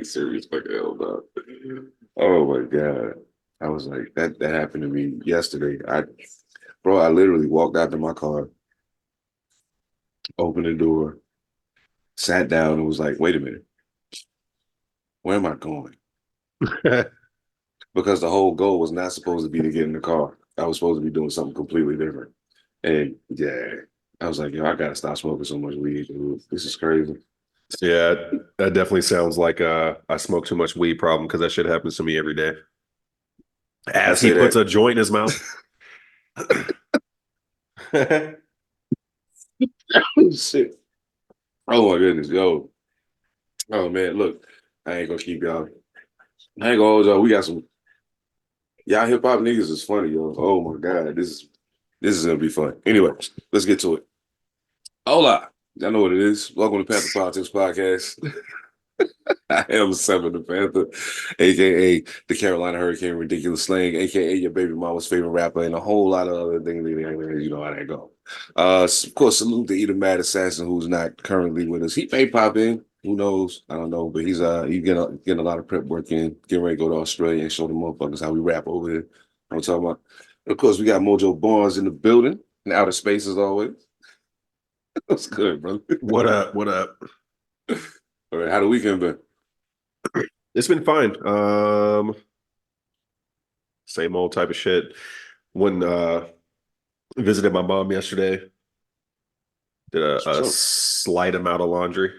serious fucking hell, dog. Oh my God. I was like, that happened to me yesterday. I literally walked out to my car, opened the door, sat down, and was like, wait a minute, where am I going? Because the whole goal was not supposed to be to get in the car. I was supposed to be doing something completely different. And yeah, I was like, yo, I gotta stop smoking so much weed, dude. This is crazy. Yeah, that definitely sounds like I smoke too much weed problem because that shit happens to me every day. I As he say puts that. a joint in his mouth. Shit. Oh my goodness, yo. Oh man, look, I ain't gonna keep y'all. I ain't gonna hold y'all. We got some y'all hip hop niggas is funny, yo. Oh my God, this is gonna be fun. Anyway, let's get to it. Hola. I know what it is. Welcome to Pantha Politix Podcast. I am Seven Da Pantha, aka the Carolina Hurricane Ridiculous Slang, aka your baby mama's favorite rapper, and a whole lot of other things. You know how that go. Of course, salute the ethemadassassin who's not currently with us. He may pop in. Who knows? I don't know, but he's getting a lot of prep work in, getting ready to go to Australia and show the motherfuckers how we rap over here. I'm talking about. And of course, we got Mojo Barnes in the building, in outer space as always. What's good, brother? What up? What up? All right, how the weekend been? It's been fine. Same old type of shit. When visited my mom yesterday, did a So, slight amount of laundry.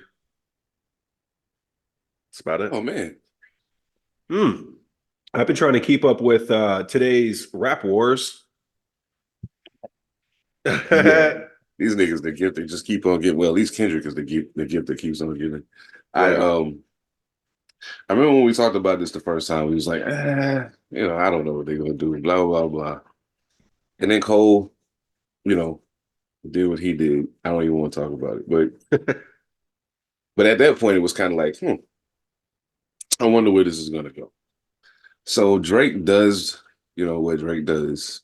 That's about it. oh man, Hmm. I've been trying to keep up with today's rap wars. yeah. Right. These niggas, the gift, they just keep on getting. Well, at least Kendrick is the gift that keeps on giving. I remember when we talked about this the first time. We was like, I don't know what they're gonna do. Blah blah blah. And then Cole, you know, did what he did. I don't even want to talk about it, but at that point, it was kind of like, I wonder where this is gonna go. So Drake does, what Drake does,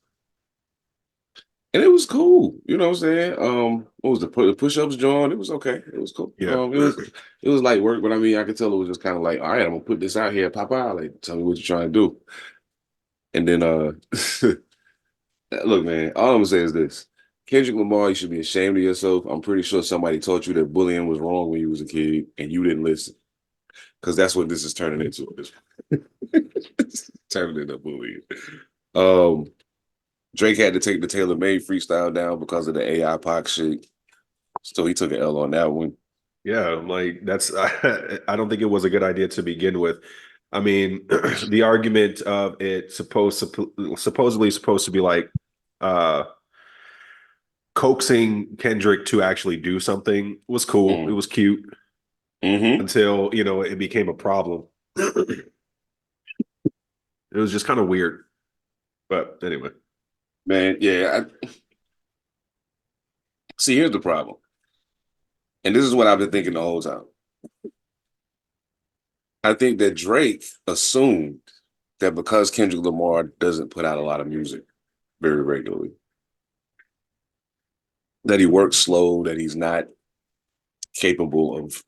and it was cool. You know what I'm saying? What was the push-ups, John? It was okay. It was cool. Yeah. It was light work, but I mean, I could tell it was just kind of like, all right, I'm gonna put this out here, pop out, like, tell me what you're trying to do. And then, look, man, all I'm gonna say is this: Kendrick Lamar, you should be ashamed of yourself. I'm pretty sure somebody taught you that bullying was wrong when you was a kid, and you didn't listen, because that's what this is turning into. It's turning into bullying. Um, Drake had to take the Taylor Made freestyle down because of the AI Pac shit. So he took an L on that one. Yeah, like that's I don't think it was a good idea to begin with. I mean, the argument of it supposedly supposed to be like uh coaxing Kendrick to actually do something was cool. It Mm. was cute Hmm. until, it became a problem. It was just kind of weird. But anyway. Man, yeah. See, here's the problem. And this is what I've been thinking the whole time. I think that Drake assumed that because Kendrick Lamar doesn't put out a lot of music very regularly, that he works slow, that he's not capable of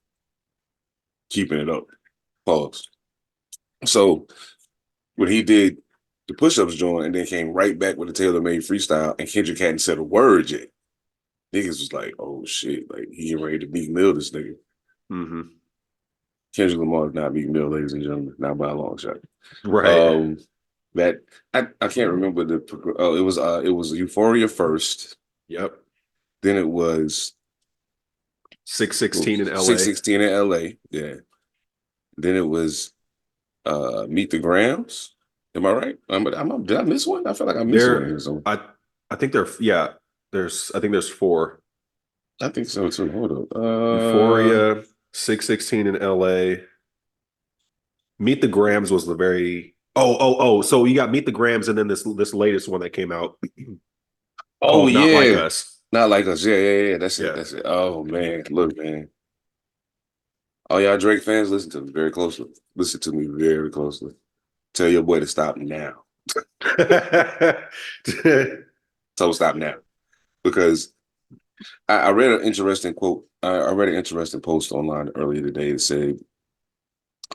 keeping it up. Pause. So when he did the push-ups joint and then came right back with the Taylor Made freestyle and Kendrick hadn't said a word yet, niggas was like, oh shit, like he getting ready to Meek Mill this nigga. Hmm. Kendrick Lamar is not Meek Mill, ladies and gentlemen, not by a long shot. Right. Um, that I can't remember it was Euphoria first, Yep. then it was 616 in LA. 616 in LA, yeah. Then it was Meet the Grams. Am I right? Did I miss one? I feel like I missed one There here. So I think there's four. I think so too. Hold up. Euphoria, 616 in LA. Meet the Grams was the very oh. So you got Meet the Grams and then this latest one that came out Oh called Not Like yeah. Us. Not like us. Yeah, yeah, yeah. That's it. Yeah. That's it. Oh man. Look, man. All y'all Drake fans, listen to me very closely. Listen to me very closely. Tell your boy to stop now. Tell him stop now. Because I read an interesting quote. I read an interesting post online earlier today that said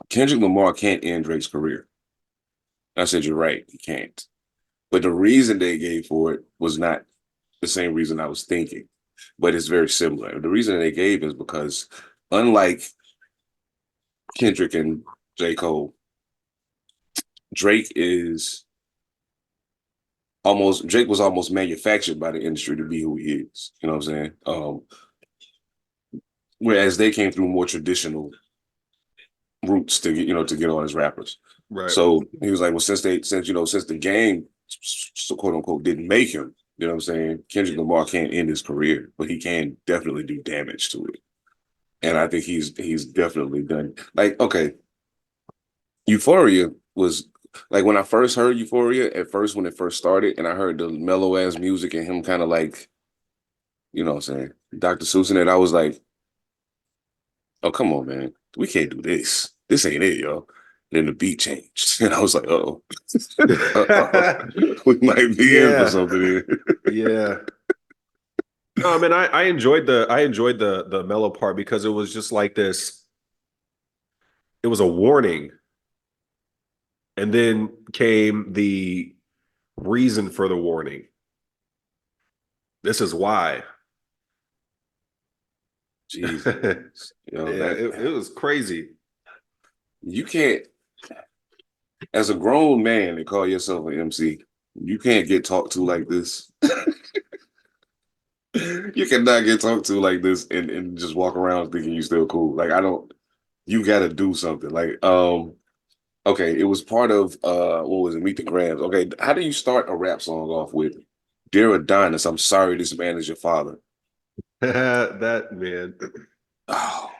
Kendrick Lamar can't end Drake's career. I said, you're right, he can't. But the reason they gave for it was not the same reason I was thinking, but it's very similar. The reason they gave is because, unlike Kendrick and J. Cole, Drake is Drake was almost manufactured by the industry to be who he is. You know what I'm saying? Whereas they came through more traditional routes to get on as rappers. Right. So he was like, well, since the game, so quote unquote, didn't make him, you know what I'm saying? Kendrick Lamar can't end his career, but he can definitely do damage to it. And I think he's definitely done. Like, okay, Euphoria was like when I first heard Euphoria, at first when it first started, and I heard the mellow ass music and him kind of like, you know what I'm saying, Dr. Seuss in it, I was like, oh, come on, man. We can't do this. This ain't it, yo. Then the beat changed. And I was like, oh, we might be in for Yeah. something here. Yeah. No, I mean, I enjoyed the mellow part because it was just like this. It was a warning, and then came the reason for the warning. This is why. Jesus. Yo, Yeah, it was crazy. you can't, as a grown man and call yourself an MC, you can't get talked to like this. You cannot get talked to like this and just walk around thinking you still cool. Like, you gotta do something. Like, okay, it was part of what was it, Meet the Grams. Okay, how do you start a rap song off with Dear Adonis, I'm sorry this man is your father? That man. Oh,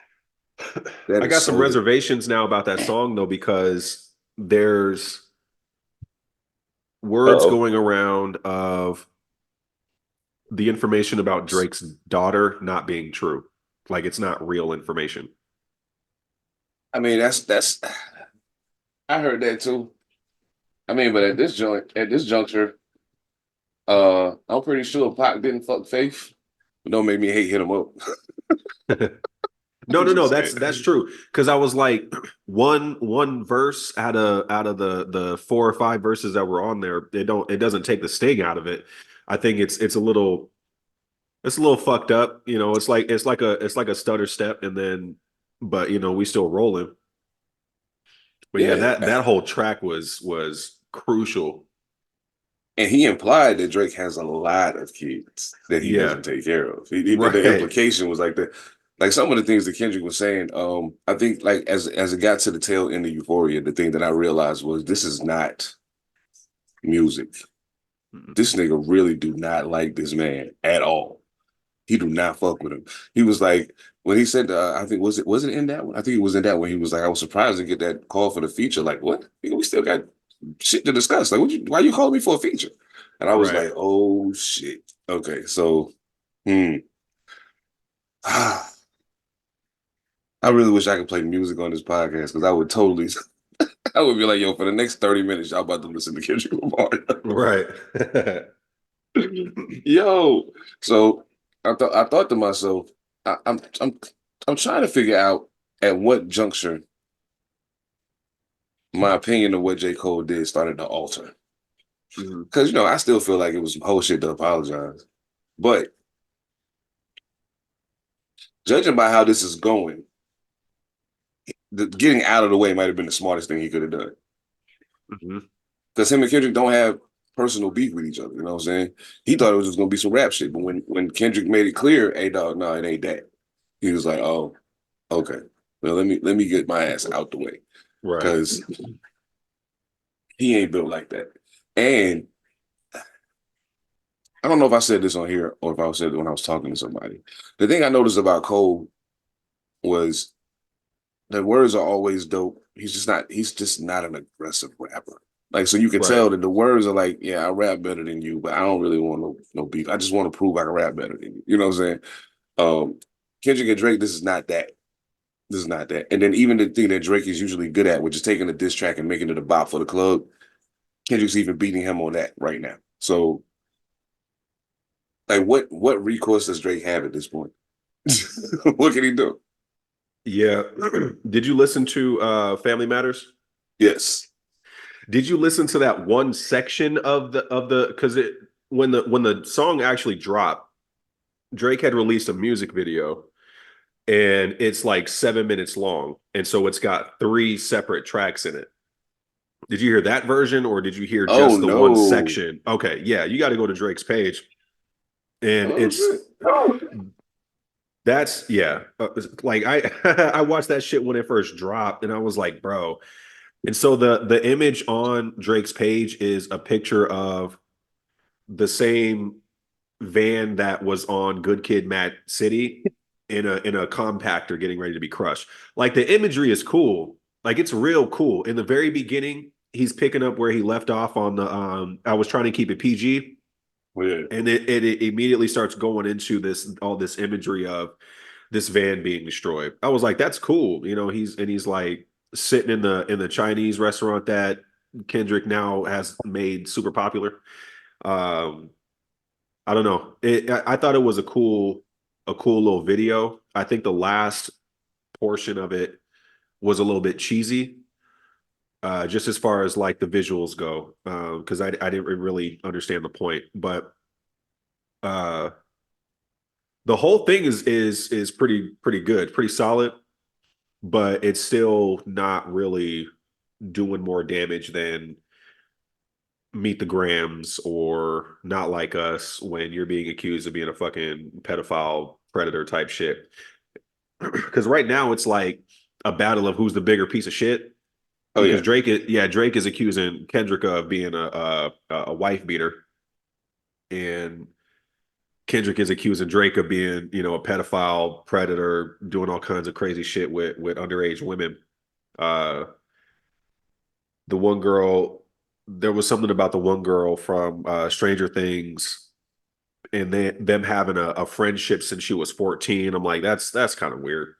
that I is got some so reservations now about that song though, because there's words uh-oh. going around of the information about Drake's daughter not being true. Like it's not real information. I mean, that's I heard that too. I mean, but at this juncture, I'm pretty sure Pac didn't fuck Faith. But don't make me hit him up. No, I'm no, no. just That's saying. true. Because I was like, one verse out of the 4 or 5 verses that were on there, it doesn't take the sting out of it. I think it's a little fucked up. You know, it's like a stutter step, and then but we still rolling. But yeah, Yeah. that whole track was crucial. And he implied that Drake has a lot of kids that he Yeah, doesn't take care of. The right. implication was like that. Like some of the things that Kendrick was saying, I think like as it got to the tail end of Euphoria, the thing that I realized was this is not music. This nigga really do not like this man at all. He do not fuck with him. He was like when he said, I think was it in that one? I think it was in that one. He was like, I was surprised to get that call for the feature. Like what? We still got shit to discuss. Like why you calling me for a feature? And I was Right. like, oh shit. Okay, so I really wish I could play music on this podcast because I would totally I would be like, yo, for the next 30 minutes, y'all about to listen to Kendrick Lamar. Right. Yo. So I thought to myself, I'm trying to figure out at what juncture my opinion of what J. Cole did started to alter. Mhm. Because I still feel like it was some whole shit to apologize. But judging by how this is going, getting out of the way might have been the smartest thing he could have done. Mhm. Because him and Kendrick don't have personal beef with each other. You know what I'm saying? He thought it was just gonna be some rap shit. But when Kendrick made it clear, hey dog, no, it ain't that. He was like, oh, okay. Well, let me get my ass out the way. Right. Because he ain't built like that. And I don't know if I said this on here or if I said it when I was talking to somebody. The thing I noticed about Cole was the words are always dope. He's just not an aggressive rapper. Like, so you can Right. tell that the words are like, yeah, I rap better than you, but I don't really want no beef. I just want to prove I can rap better than you. You know what I'm saying? Kendrick and Drake, this is not that. This is not that. And then even the thing that Drake is usually good at, which is taking a diss track and making it a bop for the club, Kendrick's even beating him on that right now. So, like, what recourse does Drake have at this point? What can he do? Yeah. Did you listen to Family Matters? Yes. Did you listen to that one section of the because it when the song actually dropped, Drake had released a music video and it's like 7 minutes long. And so it's got three separate tracks in it. Did you hear that version or did you hear Oh just the one no. section? Okay, yeah, you got to go to Drake's page. And Oh it's shit. Oh. that's yeah. Like I I watched that shit when it first dropped and I was like, bro. And so the image on Drake's page is a picture of the same van that was on Good Kid, Mad City in a compactor getting ready to be crushed. Like the imagery is cool. Like it's real cool. In the very beginning, he's picking up where he left off on the I was trying to keep it PG. Yeah. And it immediately starts going into this all this imagery of this van being destroyed. I was like, that's cool. You know, he's like sitting in the Chinese restaurant that Kendrick now has made super popular. Um, I don't know. I thought it was a cool little video. I think the last portion of it was a little bit cheesy, just as far as like the visuals go, because I didn't really understand the point. But uh, the whole thing is pretty good, pretty solid, but it's still not really doing more damage than Meet the Grams or Not Like Us when you're being accused of being a fucking pedophile predator type shit. Because right now it's like a battle of who's the bigger piece of shit. Oh Because yeah. Drake is accusing Kendrick of being a wife beater, and Kendrick is accusing Drake of being, you know, a pedophile predator, doing all kinds of crazy shit with underage women. Uh, the one girl, there was something about the one girl from Stranger Things, and them having a friendship since she was 14. I'm like, that's kind of weird.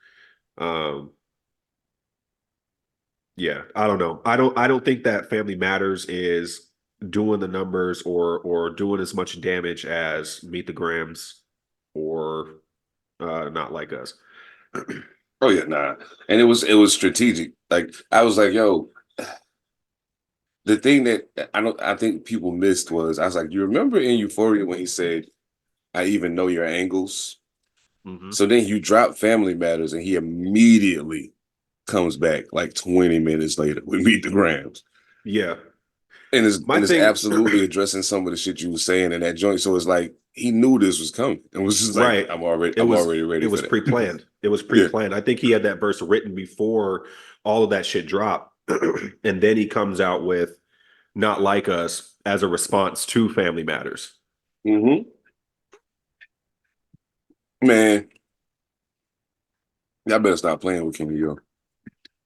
Um, yeah, I don't know. I don't think that Family Matters is doing the numbers or doing as much damage as Meet the Grams or Not Like Us. Oh yeah, nah. And it was strategic. Like I was like, yo, the thing that I think people missed was I was like, you remember in Euphoria when he said, I even know your angles? Hmm. So then you drop Family Matters and he immediately comes back like 20 minutes later with Meet the Grams. Yeah, my And it's thing, absolutely addressing some of the shit you were saying in that joint. So it's like he knew this was coming and was just like, right? I'm already It ready for was that. pre-planned. It was Yeah. pre-planned. I think he had that verse written before all of that shit dropped, and then he comes out with Not Like Us as a response to Family Matters. Hmm. Man, y'all better stop playing with Kenny, yo.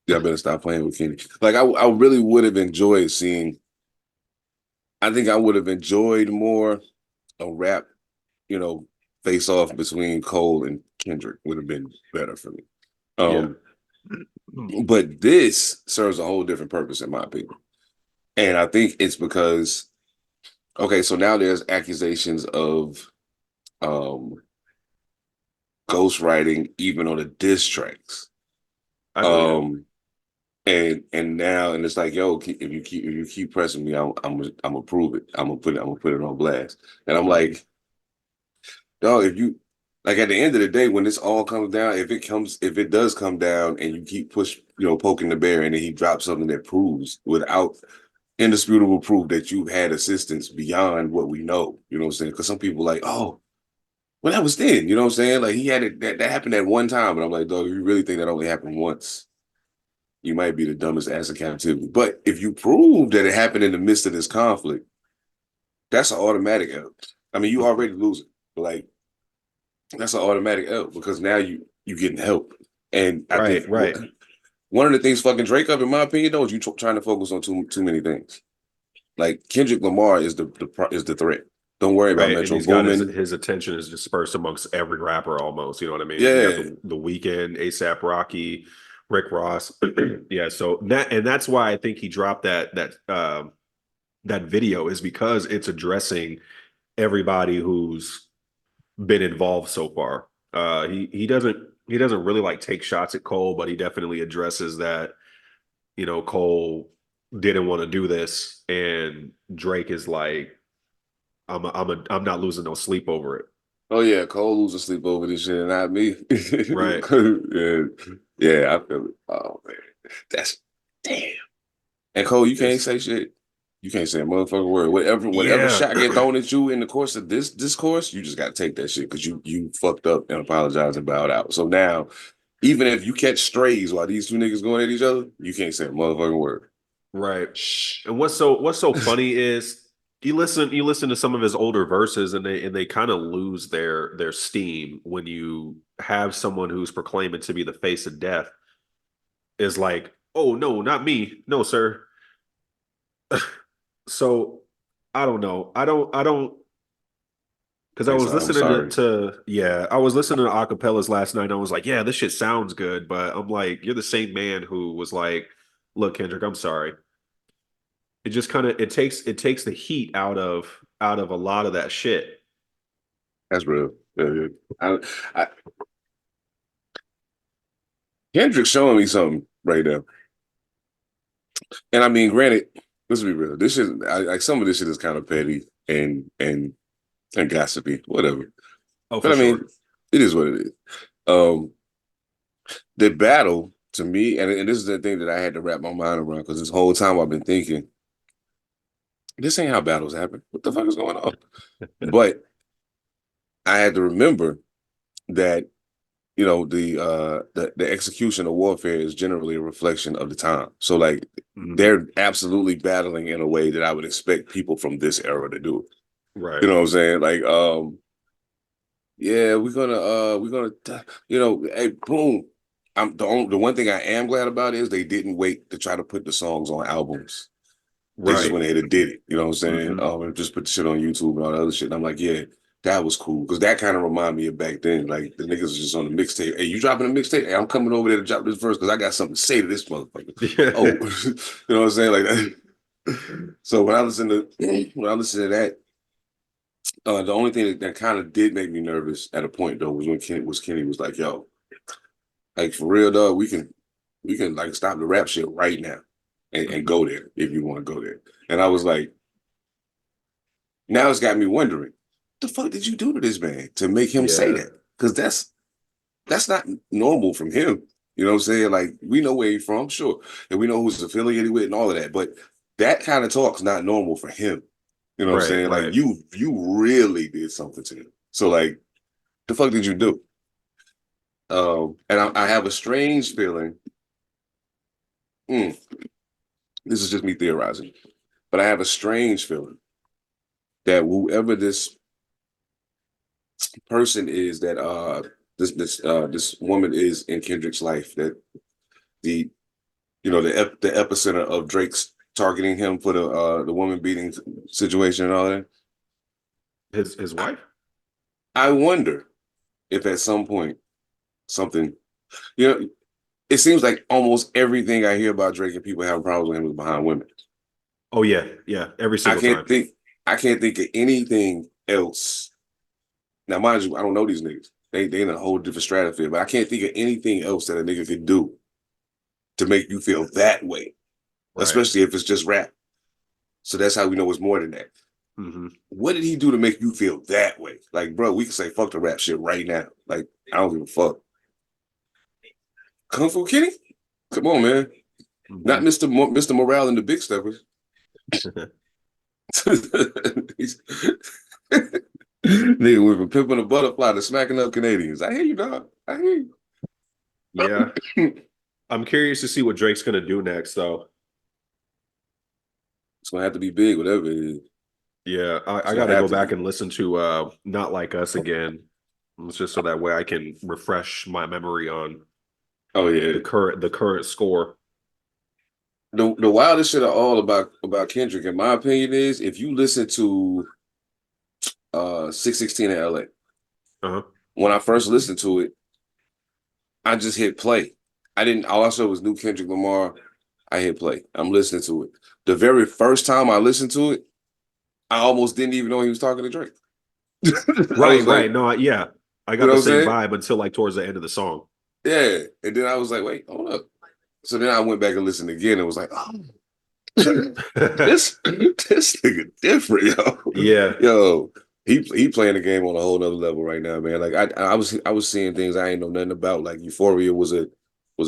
Y'all better stop playing with Kenny. Like I really would have enjoyed seeing. I think I would have enjoyed more a rap, you know, face off between Cole and Kendrick would have been better for me. Yeah. Um, but this serves a whole different purpose in my opinion. And I think it's because okay, so now there's accusations of um ghostwriting even on the diss tracks. I believe it. Um and now and it's like yo if you keep pressing me I'm gonna prove it I'm gonna put it on blast and I'm Mhm. like dog if you like at the end of the day when this all comes down if it does come down and you keep poking the bear and then he drops something that proves without indisputable proof that you've had assistance beyond what we know, you know what I'm saying, because some people like, oh well that was then, you know what I'm saying, like he had it that happened at one time and I'm like, dog, if you really think that only happened once, you might be the dumbest ass in captivity. But if you prove that it happened in the midst of this conflict, that's an automatic L. I mean, you already losing. Like that's an automatic L because now you getting help. And I think Right, right, one of the things fucking Drake up, in my opinion, though, is you trying to focus on too many things. Like Kendrick Lamar is the threat. Don't worry about right. And Metro he's got Boomin. his attention is dispersed amongst every rapper almost. You know what I mean? You got Yeah. the Weeknd, ASAP Rocky, Rick Ross. Yeah. So that's why I think he dropped that video is because it's addressing everybody who's been involved so far. He he doesn't really like take shots at Cole, but he definitely addresses that, Cole didn't want to do this, and Drake is like, I'm not losing no sleep over it. Oh yeah, Cole losing sleep over this shit, and not me. Right. yeah, yeah, I feel it. Oh man, that's damn. And Cole, you can't It's say shit. You can't say a motherfucking word. Whatever yeah. shot get thrown at you in the course of this discourse, you just got to take that shit because you fucked up and apologize and bowed out. So now, even if you catch strays while these two niggas going at each other, you can't say a motherfucking word. Right. Shh. And what's so funny is you listen to some of his older verses, and they kind of lose their steam when you have someone who's proclaiming to be the face of death is like, oh no, not me. No, sir. So I don't know. I don't because I Okay, was so I'm listening sorry. I was listening to acapellas last night and I was like, yeah, this shit sounds good, but I'm like, you're the same man who was like, look, Kendrick, I'm sorry. It just kind of it takes the heat out of a lot of that shit. That's real. Yeah, yeah. I, Kendrick's showing me something right now. And I mean, granted, let's be real. This is like some of this shit is kind of petty and gossipy, whatever. Oh, But for I mean, sure. it is what it is. Um, the battle to me, and this is the thing that I had to wrap my mind around because this whole time I've been thinking, this ain't how battles happen. What the fuck is going on? But I had to remember that the execution of warfare is generally a reflection of the time. So like Mhm. they're absolutely battling in a way that I would expect people from this era to do. Right. You know what I'm saying? Like, yeah, hey, boom. The one thing I am glad about is they didn't wait to try to put the songs on albums. They just Right. went ahead and did it. You know what I'm saying? Hmm. And just put the shit on YouTube and all that other shit. And I'm like, yeah, that was cool. Because that kind of reminded me of back then. Like the niggas was just on the mixtape. Hey, you dropping a mixtape? Hey, I'm coming over there to drop this verse because I got something to say to this motherfucker. Oh, Yeah. you know what I'm saying? Like that. So when I listen to that, the only thing that kind of did make me nervous at a point though was when Kenny was like, yo, like for real, dog, we can like stop the rap shit right now and go there if you want to go there. And I was like, now it's got me wondering, what the fuck did you do to this man to make him say Yeah. that? Because that's not normal from him. You know what I'm saying? Like we know where he's from, sure, and we know who's affiliated with and all of that, but that kind of talk's not normal for him. You know what I'm Right. saying? Like Right. you really did something to him. So like, the fuck did you do? And I have a strange feeling. Mm, this is just me theorizing, but I have a strange feeling that whoever this person is that this woman is in Kendrick's life, that the the epicenter of Drake's targeting him for the woman beating situation and all that. His I, wife? I wonder if at some point something, you know, it seems like almost everything I hear about Drake and people having problems with him is behind women. Oh yeah. Yeah. Every I single can't time. think I can't think of anything else. Now, mind you, I don't know these niggas. They in a whole different stratosphere, but I can't think of anything else that a nigga could do to make you feel that way, Right. especially if it's just rap. So that's how we know it's more than that. Hmm. What did he do to make you feel that way? Like, bro, we can say fuck the rap shit right now. Like, I don't give a fuck. Kung Fu Kitty? Come on, man. Not Hmm. Mr. Morale and the Big Steppers. Nigga went from pimping a butterfly to smacking up Canadians. I hear you, dog. I hear Yeah. you. I'm curious to see what Drake's gonna do next, though. It's gonna have to be big, whatever it is. Yeah, I It's got gonna to go have to back be. and listen to "Not Like Us" again. It's just so that way I can refresh my memory on Oh the yeah. current score. The wildest shit of all about Kendrick, in my opinion, is if you listen to 616 in LA. Uh-huh. When I first listened to it, I just hit play. I didn't all I saw was new Kendrick Lamar. I hit play. I'm listening to it. The very first time I listened to it, I almost didn't even know he was talking to Drake. I Right, was like, right. No, yeah, I you got know the what I'm same saying? vibe until like towards the end of the song. Yeah. And then I was like, wait, hold up. So then I went back and listened again and was like, oh, this nigga different, yo. Yeah. Yo, he playing the game on a whole nother level right now, man. Like I was seeing things I ain't know nothing about. Like Euphoria was a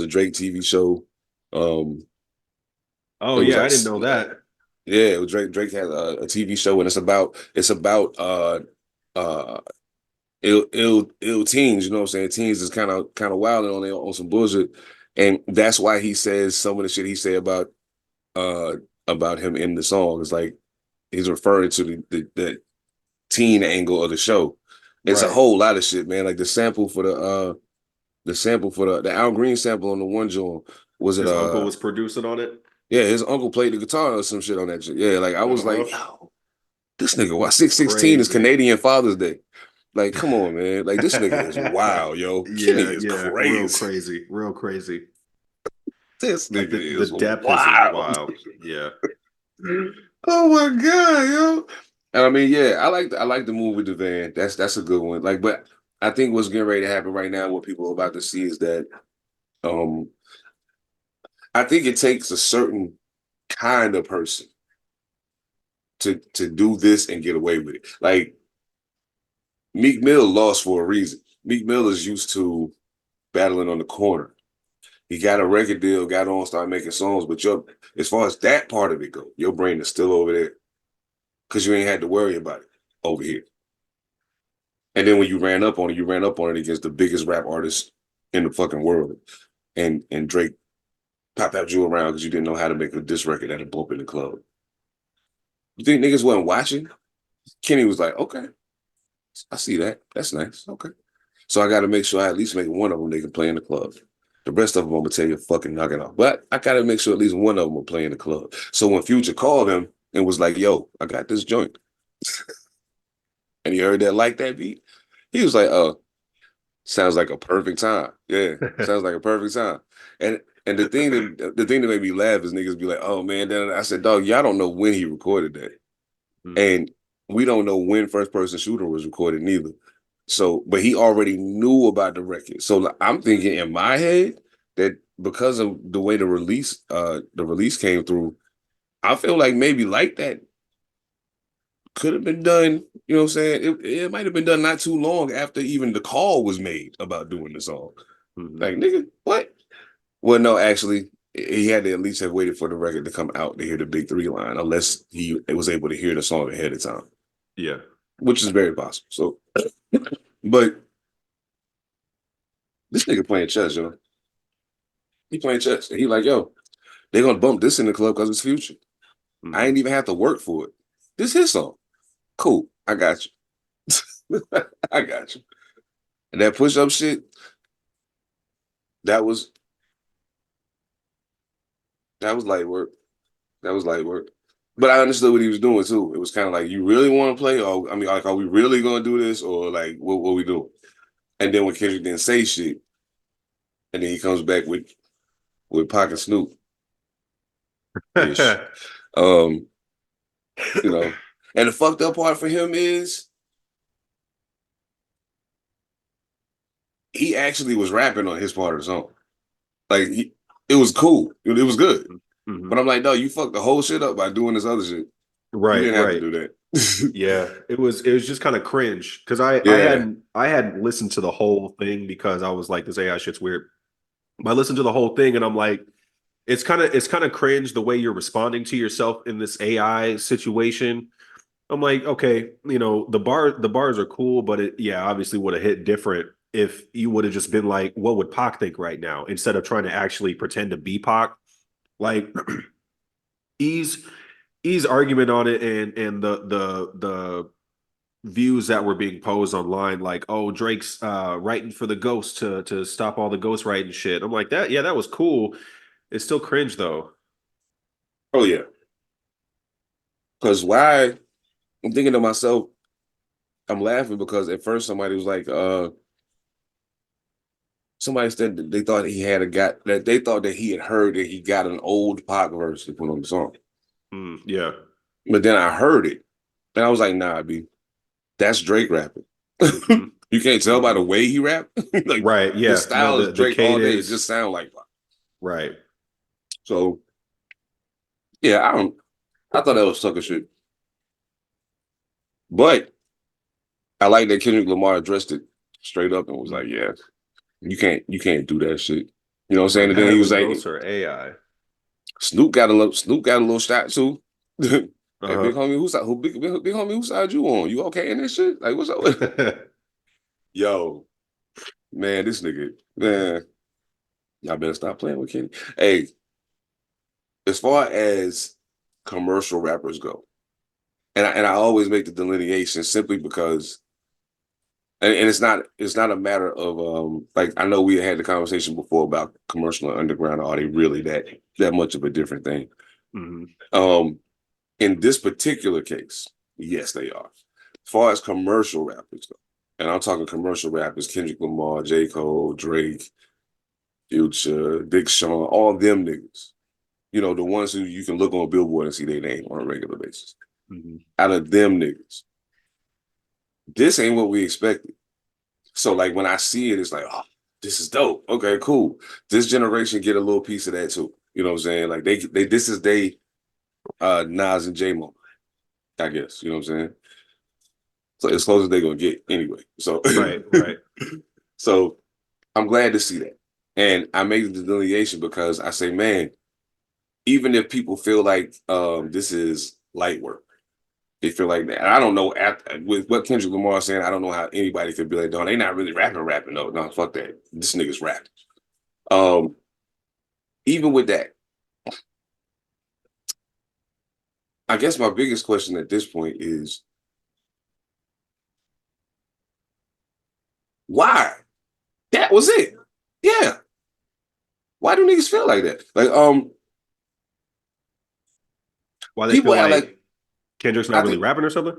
Drake TV show. Um, Oh it was yeah, like I didn't know that. yeah, it was Drake has a TV show and it's about uh ill teens, you know what I'm saying? Teens is kind of wild on some bullshit. And that's why he says some of the shit he say uh about him in the song. It's like he's referring to the teen angle of the show. It's a Right. whole lot of shit, man. Like the Al Green sample on the one joint was it His uncle was producing on it. yeah, his uncle played the guitar or some shit on that shit. Yeah, like I was Uh-huh. like, yo, this nigga, why 616 is Crazy. Canadian Father's Day? Like, come on, man. Like this nigga is wild, yo. Kenny Yeah, is yeah, real crazy. crazy, real crazy. This Like nigga the is depth is just wild. wild. Yeah. Oh my god, yo. And I mean, yeah, I like the move with the van. That's a good one. Like, but I think what's getting ready to happen right now, what people are about to see is that um I think it takes a certain kind of person to do this and get away with it. Like Meek Mill lost for a reason. Meek Mill is used to battling on the corner. He got a record deal, got on, started making songs, but as far as that part of it go, your brain is still over there because you ain't had to worry about it over here. And then when you ran up on it, you ran up on it against the biggest rap artist in the fucking world. And Drake popped out you around because you didn't know how to make a diss record at a bump in the club. You think niggas wasn't watching? Kenny was like, okay, I see that. That's nice. Okay. So I got to make sure I at least make one of them they can play in the club. The rest of them, I'm going to tell you, fucking knock it off. But I got to make sure at least one of them will play in the club. So when Future called him and was like, yo, I got this joint. And he heard that like that beat, he was like, oh, sounds like a perfect time. Yeah, sounds like a perfect time. And the thing that made me laugh is niggas be like, oh man, then I said, dog, y'all don't know when he recorded that. Mhm. And we don't know when First Person Shooter was recorded neither. So, but he already knew about the record. So like, I'm thinking in my head that because of the way the release came through, I feel like maybe like that could have been done. You know what I'm saying? It might have been done not too long after even the call was made about doing the song. Mhm. Like, nigga, what? Well, no, actually, he had to at least have waited for the record to come out to hear the Big Three line, unless he was able to hear the song ahead of time, Yeah. which is very possible. So, but this nigga playing chess, yo. He playing chess. And he like, yo, they gonna bump this in the club because it's Future. I Mhm. ain't even have to work for it. This his song. Cool. I got you. I got you. And that push-up shit, that was that was light work. That was light work. But I understood what he was doing too. It was kind of like, you really want to play? Or I mean, like, are we really gonna do this? Or like what we doing? And then when Kendrick didn't say shit, and then he comes back with Pac and Snoop ish. Um, you know. And the fucked up part for him is he actually was rapping on his part of the song. Like it was cool. It was good. But Mhm. I'm like, no, you fucked the whole shit up by doing this other shit. You Right, didn't have to right. do that. Yeah, it was just kind of cringe because I Yeah. hadn't I hadn't listened to the whole thing because I was like, this AI shit's weird. But I listened to the whole thing and I'm like, it's kind of cringe the way you're responding to yourself in this AI situation. I'm like, okay, the bars are cool, but it, yeah, obviously would have hit different if you would have just been like, what would Pac think right now, instead of trying to actually pretend to be Pac. Like he's he's argument on it, and the views that were being posed online, like, oh, Drake's writing for the ghost to stop all the ghost writing shit. I'm like, that, yeah, that was cool. It's still cringe though. Oh yeah. Because why? I'm thinking to myself, I'm laughing because at first somebody was like, somebody said that they thought he had a got that they thought that he had heard that he got an old Pac verse to put on the song. Yeah. But then I heard it and I was like, nah, B, that's Drake rapping. Hmm. You can't tell by the way he rap. Like Right. his Yeah. No, style is the Drake all day. It cadence. just sound like Pac. Right. So yeah, I thought that was sucker shit. But I like that Kendrick Lamar addressed it straight up and was like, yeah, you can't do that shit. You know what I'm saying? And then he was Natalie like, Ghost or AI. Snoop got a little shot too. Hey, big Uh-huh. homie, big homie, whose side you on? You okay in this shit? Like, what's up with Yo, man, this nigga, man, y'all better stop playing with Kenny. Hey, as far as commercial rappers go, and I always make the delineation simply because and it's not a matter of like I know we had the conversation before about commercial and underground. Are they really that much of a different thing? Mhm. In this particular case, yes, they are. As far as commercial rappers go, and I'm talking commercial rappers: Kendrick Lamar, J. Cole, Drake, Future, Big Sean, all them niggas. You know, the ones who you can look on Billboard and see their name on a regular basis. Mhm. Out of them niggas, this ain't what we expected. So like when I see it, it's like, oh, this is dope. Okay, cool. This generation get a little piece of that too. You know what I'm saying? Like they this is they Nas and J Mo, I guess. You know what I'm saying? So as close as they're gonna get anyway. So Right. Right. so I'm glad to see that. And I made the delineation because I say, man, even if people feel like this is light work, they feel like that. And I don't know with what Kendrick Lamar is saying, I don't know how anybody could be like, no, they not really rapping. No, fuck that. This nigga's rapping. Um, even with that, I guess my biggest question at this point is why? That was it. Yeah. Why do niggas feel like that? Like, Why they people feel act like like Kendrick's not I really think. rapping or something?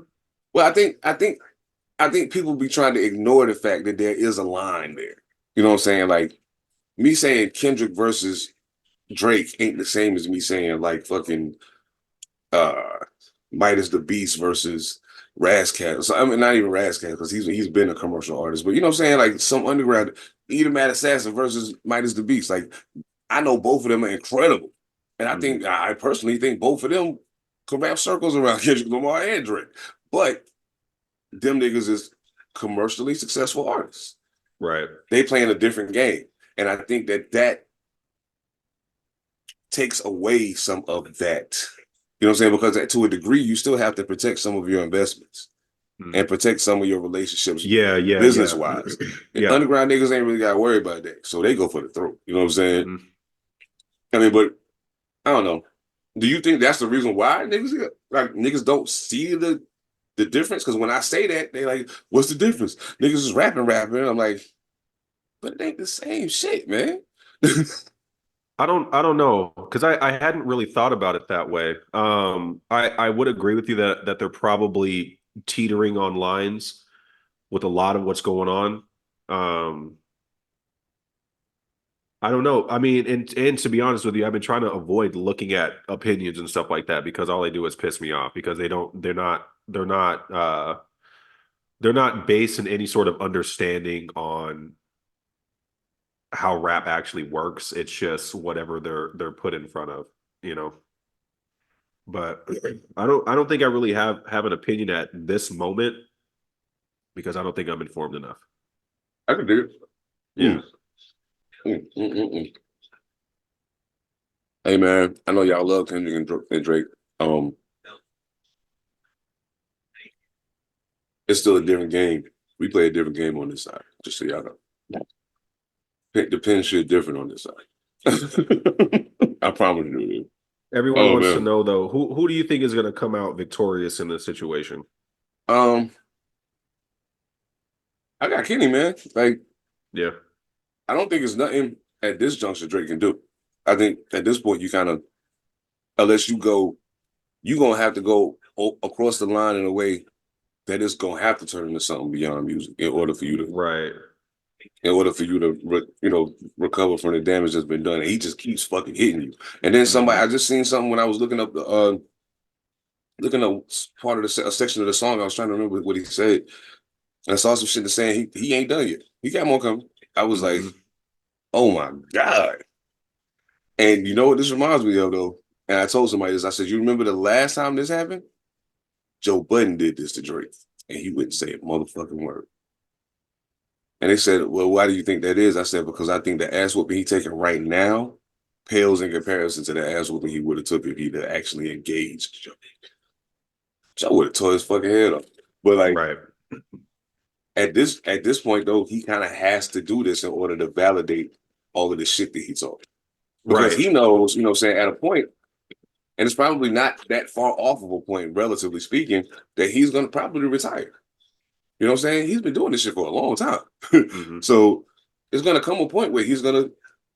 Well, I think people be trying to ignore the fact that there is a line there. You know what I'm saying? Like me saying Kendrick versus Drake ain't the same as me saying like fucking uh Midas the Beast versus Razzcat. So, I mean, not even Razzcat because he's been a commercial artist, but you know what I'm saying? Like some underground ethemadassassin versus Midas the Beast. Like I know both of them are incredible, and Mhm. I personally think both of them could wrap circles around Kendrick Lamar and Drake, but them niggas is commercially successful artists. Right. They playing a different game, and I think that takes away some of that. You know what I'm saying? Because to a degree, you still have to protect some of your investments Mhm. and protect some of your relationships Yeah. Yeah. business Yeah. wise. Yeah. Underground niggas ain't really got to worry about that. So they go for the throat. You know what I'm saying? Mhm. I mean, but I don't know. Do you think that's the reason why niggas don't see the difference? Because when I say that, they like, what's the difference? Niggas is rapping. I'm like, but it ain't the same shit, man. I don't know because I hadn't really thought about it that way. I would agree with you that they're probably teetering on lines with a lot of what's going on. Um, I don't know. I mean, and to be honest with you, I've been trying to avoid looking at opinions and stuff like that because all they do is piss me off because they're not based in any sort of understanding on how rap actually works. It's just whatever they're put in front of, you know. But I don't think I really have an opinion at this moment because I don't think I'm informed enough. I could do it. Yeah. Mm, mm. Hey man, I know y'all love Kendrick and Drake. Um, it's still a different game. We play a different game on this side, just so y'all know. The pen shit different on this side. I promise you. Everyone Oh wants to man. know though, who do you think is going to come out victorious in this situation? Um, I got Kenny, man. Like, Yeah. I don't think it's nothing at this juncture Drake can do. I think at this point you kind of, unless you go, you gonna have to go across the line in a way that it's gonna have to turn into something beyond music Right. in order for you to recover from the damage that's been done. And he just keeps fucking hitting you. And then somebody, Hmm. I just seen something when I was looking up part of a section of the song. I was trying to remember what he said. I saw some shit that's saying he ain't done yet. He got more coming. I was like, Mm-hmm. oh my God. And you know what this reminds me of though? And I told somebody this. I said, you remember the last time this happened? Joe Budden did this to Drake. And he wouldn't say a motherfucking word. And they said, well, why do you think that is? I said, because I think the ass whooping he taking right now pales in comparison to the ass whooping he would have took if he'd actually engaged Joe. Joe would have tore his fucking head off. But like Right. at this point though, he kind of has to do this in order to validate all of the shit that he talked. Because Right. he knows, saying at a point, and it's probably not that far off of a point, relatively speaking, that he's gonna probably retire. You know what I'm saying? He's been doing this shit for a long time. Mm-hmm. So it's gonna come a point where he's gonna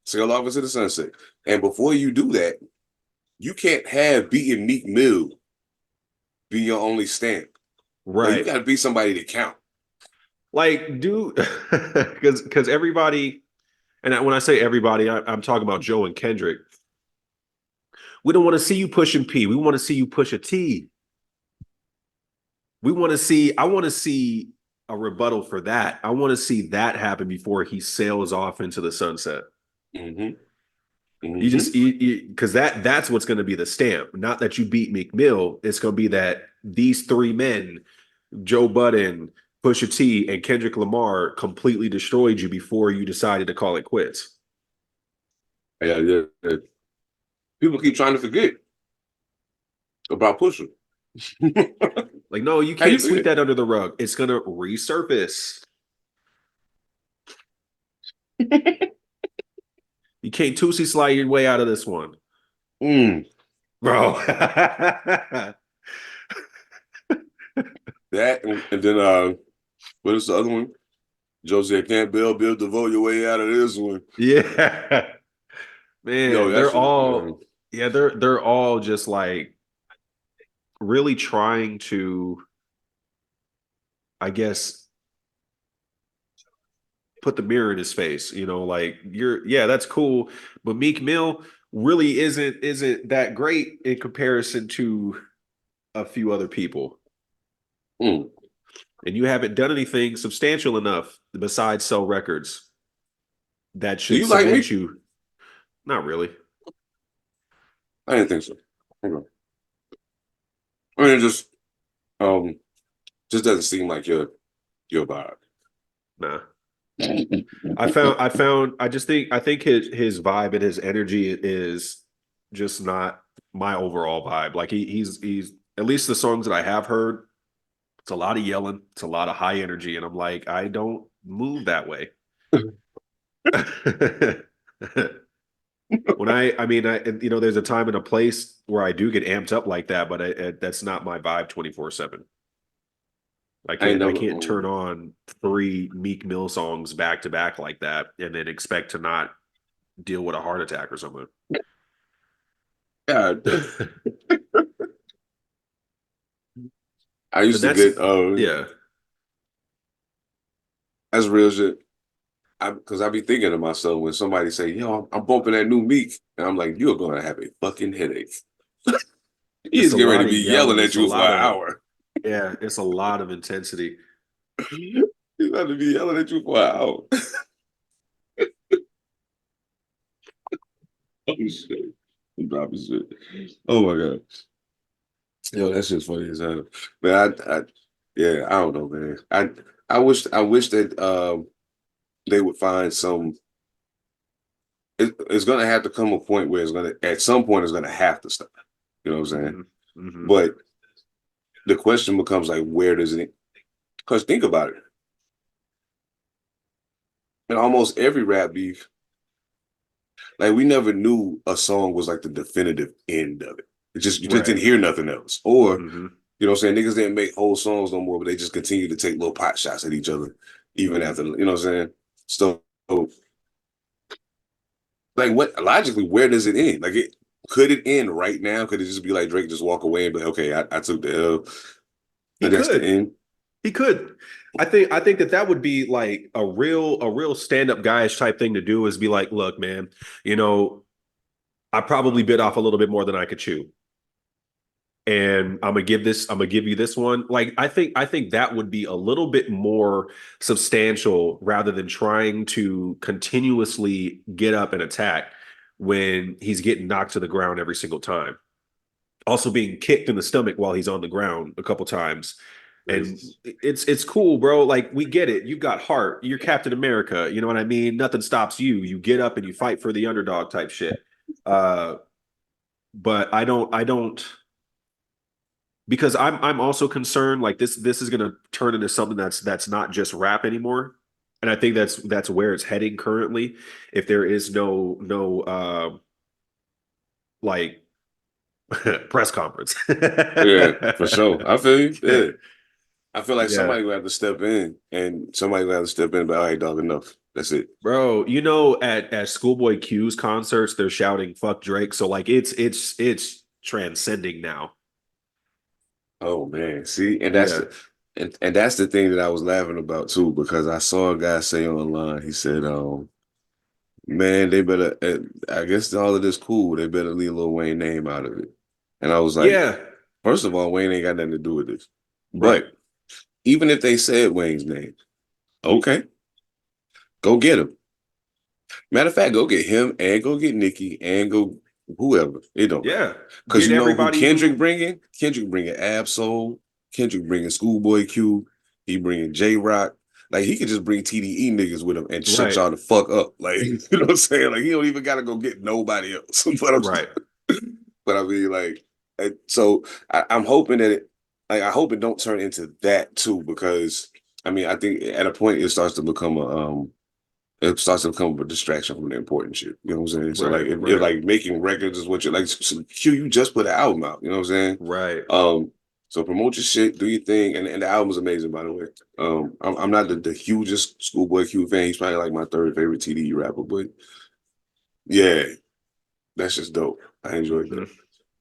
sail off into the sunset. And before you do that, you can't have beating Meek Mill be your only stamp. Like you Right. gotta be somebody to count. Like, dude, because everybody, and when I say everybody, I'm talking about Joe and Kendrick. We don't want to see you pushing P. We want to see you push a T. We want to see, I want to see a rebuttal for that. I want to see that happen before he sails off into the sunset. Mm-hmm. You Mm-hmm. just, because that's what's going to be the stamp. Not that you beat Meek Mill. It's going to be that these three men, Joe Budden, Pusha T, and Kendrick Lamar, completely destroyed you before you decided to call it quits. Yeah. People keep trying to forget about Pusha. Like, no, you How you can't sweep forget? that under the rug. It's going to resurface. You can't Tootsie slide your way out of this one, Mm. bro. That and then what is the other one? Joe said, "Can't build the vote your way out of this one." Yeah, Yo, man, that they're shit. all yeah, they're all just like really trying to, I guess, put the mirror in his face. Like yeah, that's cool, but Meek Mill really isn't that great in comparison to a few other people. Mm. And you haven't done anything substantial enough besides sell records that Do should you like me? cement you. Not really. I didn't think so. Okay. I mean, it just doesn't seem like your vibe. Nah. I think his vibe and his energy is just not my overall vibe. Like he's at least the songs that I have heard, it's a lot of yelling, it's a lot of high energy, and I'm like, I don't move that way. When I mean, there's a time and a place where I do get amped up like that, but that's not my vibe 24/7. I I ain't can't I never. can't turn on three Meek Mill songs back to back like that and then expect to not deal with a heart attack or something. God, I And used to that's get yeah. that's real shit. Because I be thinking to myself when somebody say, "Yo, I'm bumping that new Meek," and I'm like, "You're gonna have a fucking headache." It's He's a getting lot ready to of be yelling yelling. at It's a you for lot an of hour. yeah, it's a lot of intensity. He's about to be yelling at you for an hour. Oh shit! I'm dropping shit. Oh my god. Yo, that shit's funny as hell. Man, yeah, I don't know, man. I wish that they would find some. It's gonna have to come a point where at some point it's gonna have to stop. You know what I'm saying? Hmm. Hmm. But the question becomes like, where does it? Because think about it. In almost every rap beef, like we never knew a song was like the definitive end of it. You just Right. didn't hear nothing else. Or, Hmm. you know what I'm saying? Niggas didn't make whole songs no more, but they just continue to take little pot shots at each other, even Hmm. after, you know what I'm saying? So like what logically, where does it end? Like it could it end right now? Could it just be like Drake just walk away and be like, okay, I took the L He and that's the could. end? He could. I think that would be like a real stand-up guyish type thing to do is be like, look, man, you know, I probably bit off a little bit more than I could chew. and I'm gonna give you this one. Like I think that would be a little bit more substantial rather than trying to continuously get up and attack when he's getting knocked to the ground every single time. Also being kicked in the stomach while he's on the ground a couple times. And it's cool, bro. Like we get it. You've got heart. You're Captain America. You know what I mean? Nothing stops you. You get up and you fight for the underdog type shit. But I don't because I'm also concerned like this is gonna turn into something that's not just rap anymore. And I think that's where it's heading currently. If there is no like press conference. Yeah, for sure. I feel you. Yeah. I feel like Yeah. somebody will have to step in and somebody will have to step in, but all right, dog, enough. That's it. Bro, you know, at Schoolboy Q's concerts, they're shouting "fuck Drake," so like it's transcending now. Oh man. See, and Yeah, and that's the thing that I was laughing about too, because I saw a guy say online, he said, man, they better I guess all of this cool, they better leave Lil Wayne name out of it. And I was like, yeah, first of all, Wayne ain't got nothing to do with this. right. But even if they said Wayne's name, okay, go get him. Matter of fact, go get him and go get Nicki and go whoever. It don't matter. Yeah, Because get you know who everybody Kendrick who bringing? Kendrick bringing Absol. Kendrick bringing Schoolboy Q. He bringing J Rock. Like he could just bring TDE niggas with him and shut right, y'all the fuck up. Like you know what I'm saying? Like he don't even gotta go get nobody else. right. But I mean, like, so I'm hoping that like I hope it don't turn into that too, because I mean I think at a point it starts to become a distraction from the important shit. You know what I'm saying? So like Right, if right, like making records is what you're like, so Q, you just put an album out. You know what I'm saying? right. So promote your shit, do your thing, and the album is amazing, by the way. I'm not the hugest Schoolboy Q fan. He's probably like my third favorite TDE rapper, but yeah, that's just dope. I enjoyed that. Mhm.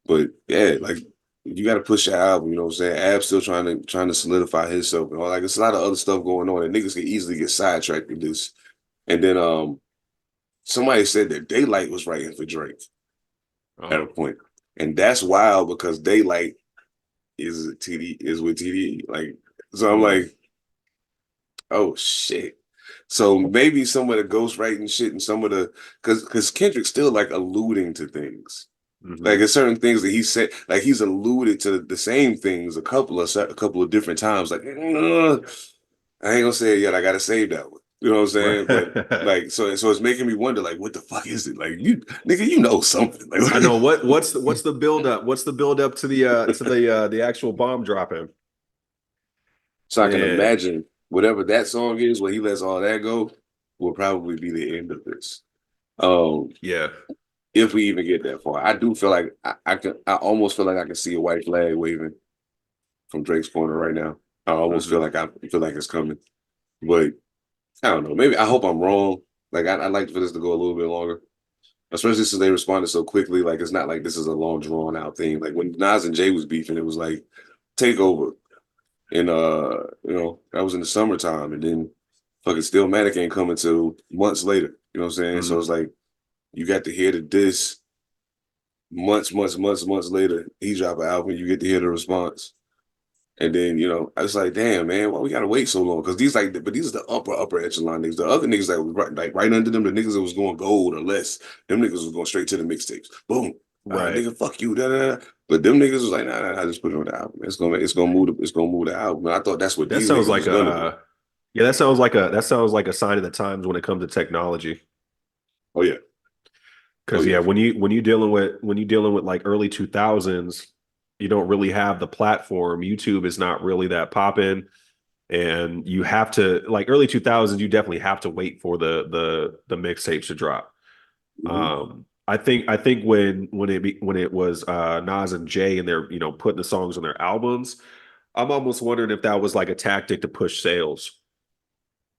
But yeah, like you got to push your album. You know what I'm saying? Ab's still trying to solidify himself and all. Like there's a lot of other stuff going on, and niggas can easily get sidetracked with this. And then somebody said that Daylight was writing for Drake at a Oh, point, and that's wild because Daylight is with TD. Like, so I'm mm, like, oh shit. So maybe some of the ghostwriting shit and some of the because Kendrick's still like alluding to things. Like mhm. there's certain things that he said, like he's alluded to the same things a couple of different times. Like, I ain't gonna say it yet. I gotta save that one. You know what I'm saying? But Right. like, so it's making me wonder, like, what the fuck is it? Like, you nigga, you know something. I know Like, what's the build up? What's the build up to the actual bomb dropping? so I can Man, imagine whatever that song is, where he lets all that go, will probably be the end of this. Um, yeah. if we even get that far, I do feel like I almost feel like I can see a white flag waving from Drake's corner right now. Mhm. I feel like it's coming, but I don't know. Maybe I hope I'm wrong. Like I'd like for this to go a little bit longer, especially since they responded so quickly. Like it's not like this is a long drawn out thing. Like when Nas and Jay was beefing, it was like take over, and that was in the summertime, and then fucking Stillmatic ain't coming till months later. You know what I'm saying? So it's Mhm. like you got to hear the diss months later. He drop an album, you get to hear the response. And then, I was like, damn, man, why we gotta wait so long? Because these are the upper echelon niggas. The other niggas that was right under them, the niggas that was going gold or less, them niggas was going straight to the mixtapes. Boom. Right. Nigga, fuck you. Da, da, da. But them niggas was like, nah, just put it on the album. It's gonna move the album. And I thought that's what That these sounds niggas like was a gonna do. yeah, that sounds like a sign of the times when it comes to technology. Oh yeah. Oh Because yeah. yeah, when you dealing with like early 2000s, you don't really have the platform. YouTube is not really that popping, and you have to like early 2000s. You definitely have to wait for the mixtapes to drop. Mhm. I think when it was Nas and Jay and they're putting the songs on their albums, I'm almost wondering if that was like a tactic to push sales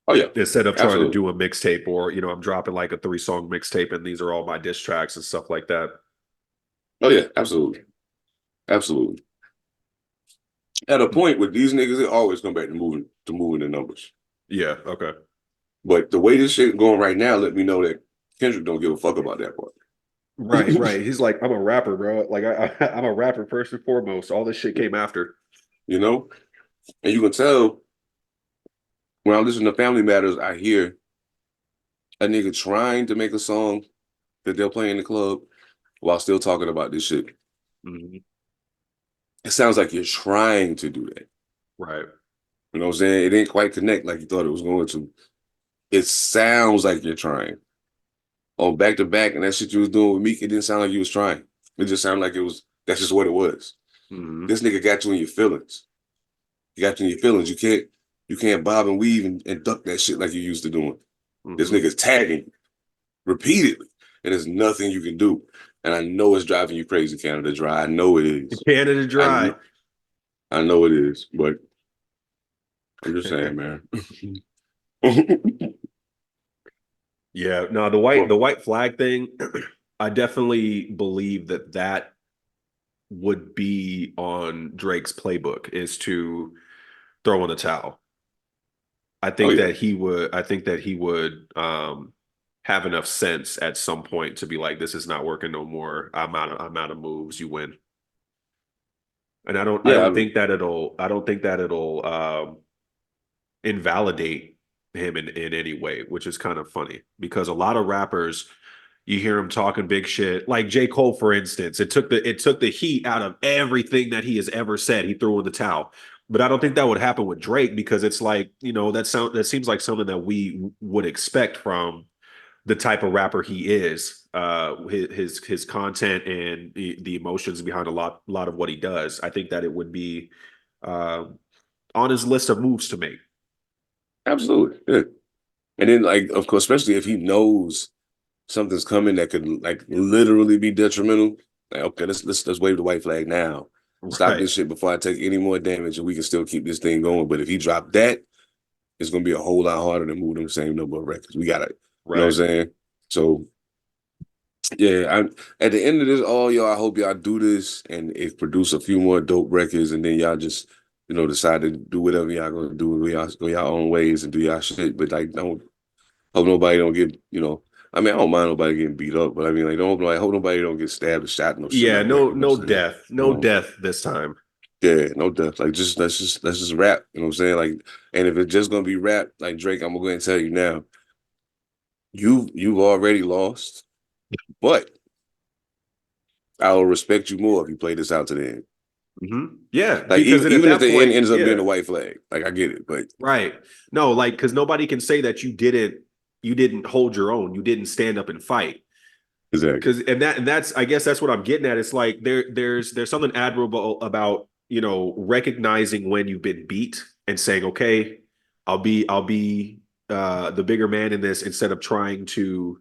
Oh yeah. instead of trying to Absolutely. do a mixtape or I'm dropping like a 3-song mixtape and these are all my diss tracks and stuff like that. Oh yeah. Absolutely. Absolutely. At a point with these niggas, it always come back to moving the numbers. Yeah. Okay. But the way this shit going right now, let me know that Kendrick don't give a fuck about that part. Right, right. He's like, I'm a rapper, bro. Like I'm a rapper first and foremost. All this shit came after. You know, and you can tell when I listen to Family Matters, I hear a nigga trying to make a song that they'll play in the club while still talking about this shit. Mhm. It sounds like you're trying to do that. Right. You know what I'm saying? It didn't quite connect like you thought it was going to. It sounds like you're trying. On back to back, and that shit you was doing with Meek, it didn't sound like you was trying. It just sounded like it was. That's just what it was. Mhm. This nigga got you in your feelings. He got you in your feelings. You can't bob and weave and duck that shit like you used to doing. This Mhm. nigga's tagging you repeatedly, and there's nothing you can do. And I know it's driving you crazy, Canada Dry. I know it is. Canada I Dry. know, I know it is. But I'm just saying, man. Yeah, no, Well, the white flag thing, I definitely believe that would be on Drake's playbook is to throw in the towel. oh yeah, I think that he would have enough sense at some point to be like, this is not working no more. I'm out of moves, you win. And yeah. I mean, I don't think that it'll invalidate him in any way, which is kind of funny because a lot of rappers you hear him talking big shit, like J. Cole, for instance. It took the heat out of everything that he has ever said. He threw in the towel. But I don't think that would happen with Drake because it's like, that seems like something that we would expect from the type of rapper he is, his content and the emotions behind a lot of what he does. I think that it would be uh, on his list of moves to make. absolutely. Yeah. And then, like, of course, especially if he knows something's coming that could like literally be detrimental. Like, okay, let's wave the white flag now. Stop Right, this shit before I take any more damage, and we can still keep this thing going. But if he dropped that, it's gonna be a whole lot harder to move them same number of records. We gotta, you know what right. I'm saying? So yeah, at the end of this, all y'all, I hope y'all do this and it produce a few more dope records, and then y'all just, decide to do whatever y'all gonna do, go y'all own ways and do y'all shit. But like, don't hope nobody don't get, I mean, I don't mind nobody getting beat up, but I mean, like, hope nobody don't get stabbed or shot, no shit Yeah, like that. You know what I'm saying? no death this time. Yeah, no death. Like, just let's just rap. You know what I'm saying? Like, and if it's just gonna be rap, like Drake, I'm gonna go ahead and tell you now, you've already lost, but I will respect you more if you play this out to the end. Yeah, Like, because even then at even if that the end point, ends up being yeah, a white flag, like I get it, but right. No, like because nobody can say that you didn't hold your own, you didn't stand up and fight. exactly. Because and that's I guess that's what I'm getting at. It's like there's something admirable about recognizing when you've been beat and saying, okay, I'll be the bigger man in this instead of trying to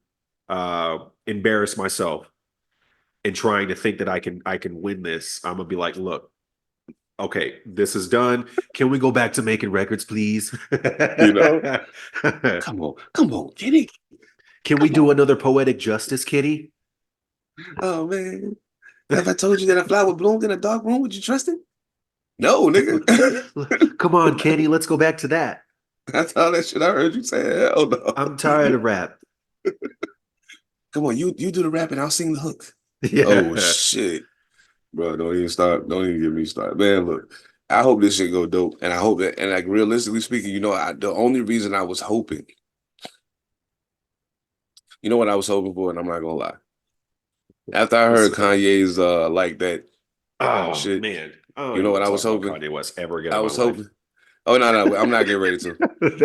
embarrass myself and trying to think that I can win this. I'm gonna be like, look, okay, this is done. Can we go back to making records, please? You know, come on, Kenny, Can we come do on. another poetic justice, Kitty? Oh man, if I told you that a flower bloomed in a dark room, would you trust it? No, nigga. Come on, Kenny, let's go back to that. That's all that shit I heard you say. Hell no. I'm tired of rap. Come on, you do the rapping, I'll sing the hook. Oh Yeah. shit. Bro, don't even start. Don't even get me started. Man, look, I hope this shit go dope. And I hope that, and like realistically speaking, the only reason I was hoping, you know what I was hoping for, and I'm not gonna lie. After I What's heard up? Kanye's like that Oh shit, man. I don't you know even what want I to was talk about hoping? Kanye West ever again I in my was life. hoping. Oh no, I'm not getting ready to.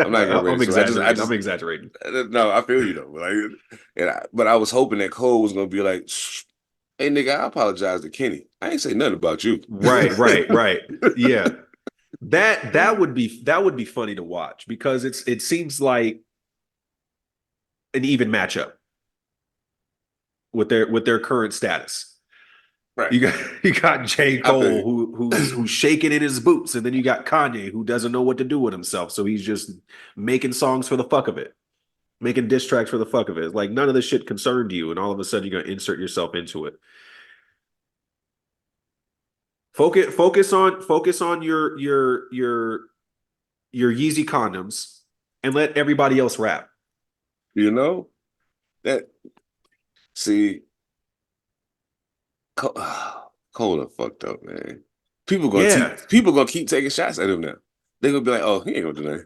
I'm not getting ready I'm to. exaggerating. I I'm just exaggerating. no, I feel you though. But I was hoping that Cole was gonna be like, hey nigga, I apologize to Kenny. I ain't say nothing about you. Right, right, right. Yeah. That would be funny to watch because it seems like an even matchup with their current status. Right. You got J. I feel Cole you. who's shaking in his boots, and then you got Kanye who doesn't know what to do with himself, so he's just making songs for the fuck of it, making diss tracks for the fuck of it. Like none of this shit concerned you, and all of a sudden you're gonna insert yourself into it. Focus on your Yeezy condoms, and let everybody else rap. You know that. See. Cole done fucked up, man. Yeah. People gonna keep taking shots at him now. They gonna be like, oh, he ain't gonna do nothing.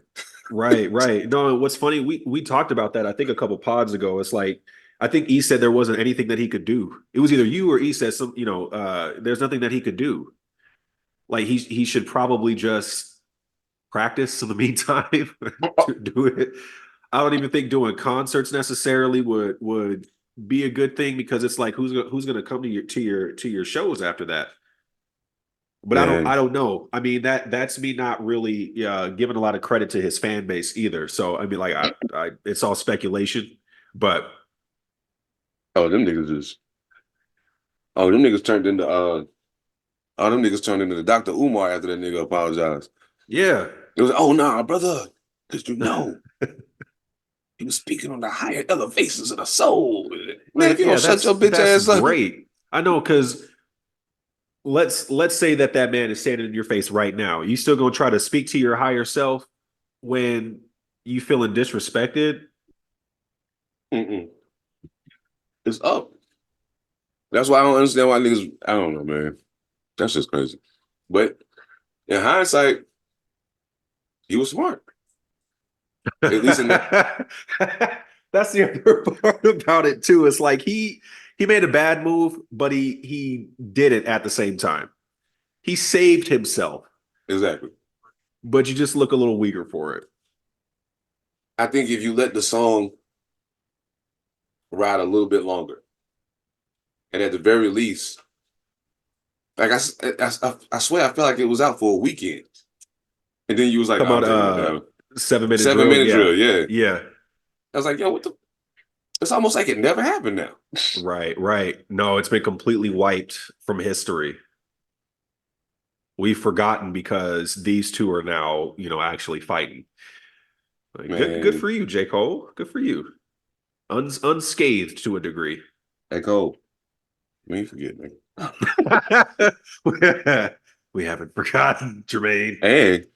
Right, right. No, what's funny, we talked about that, I think a couple pods ago. It's like I think E said there wasn't anything that he could do. It was either you or E said there's nothing that he could do. Like he should probably just practice in the meantime to do it. I don't even think doing concerts necessarily would be a good thing because it's like who's gonna come to your shows after that? But I Man, don't know. I mean that's me not really giving a lot of credit to his fan base either. So I mean like I it's all speculation, but oh, them niggas just, oh, them niggas turned into, them niggas turned into the Dr. Umar after that nigga apologized. yeah. It was, oh, nah, brother, because he was speaking on the higher elevations of the soul. Man, if you don't Yeah, shut your bitch that's ass up. great. I know because let's say that man is standing in your face right now. You still gonna try to speak to your higher self when you feeling disrespected? Mm-mm. It's up. That's why I don't understand why niggas, I don't know, man. That's just crazy. But in hindsight, he was smart. At least in that. That's the other part about it too. It's like he made a bad move, but he did it at the same time. He saved himself, Exactly. but you just look a little weaker for it. I think if you let the song ride a little bit longer, and at the very least, like I swear I felt like it was out for a weekend. And then you was like, Talking oh, about man, whatever. 7 minute 7 minute drill. drill, yeah. Yeah. I was like, yo, what the? It's almost like it never happened now. Right, right. No, it's been completely wiped from history. We've forgotten because these two are now, actually fighting. Like, good Man, for you, J. Cole. Good for you. Unscathed to a degree. Echo, we ain't forget, man. We haven't forgotten, Jermaine. And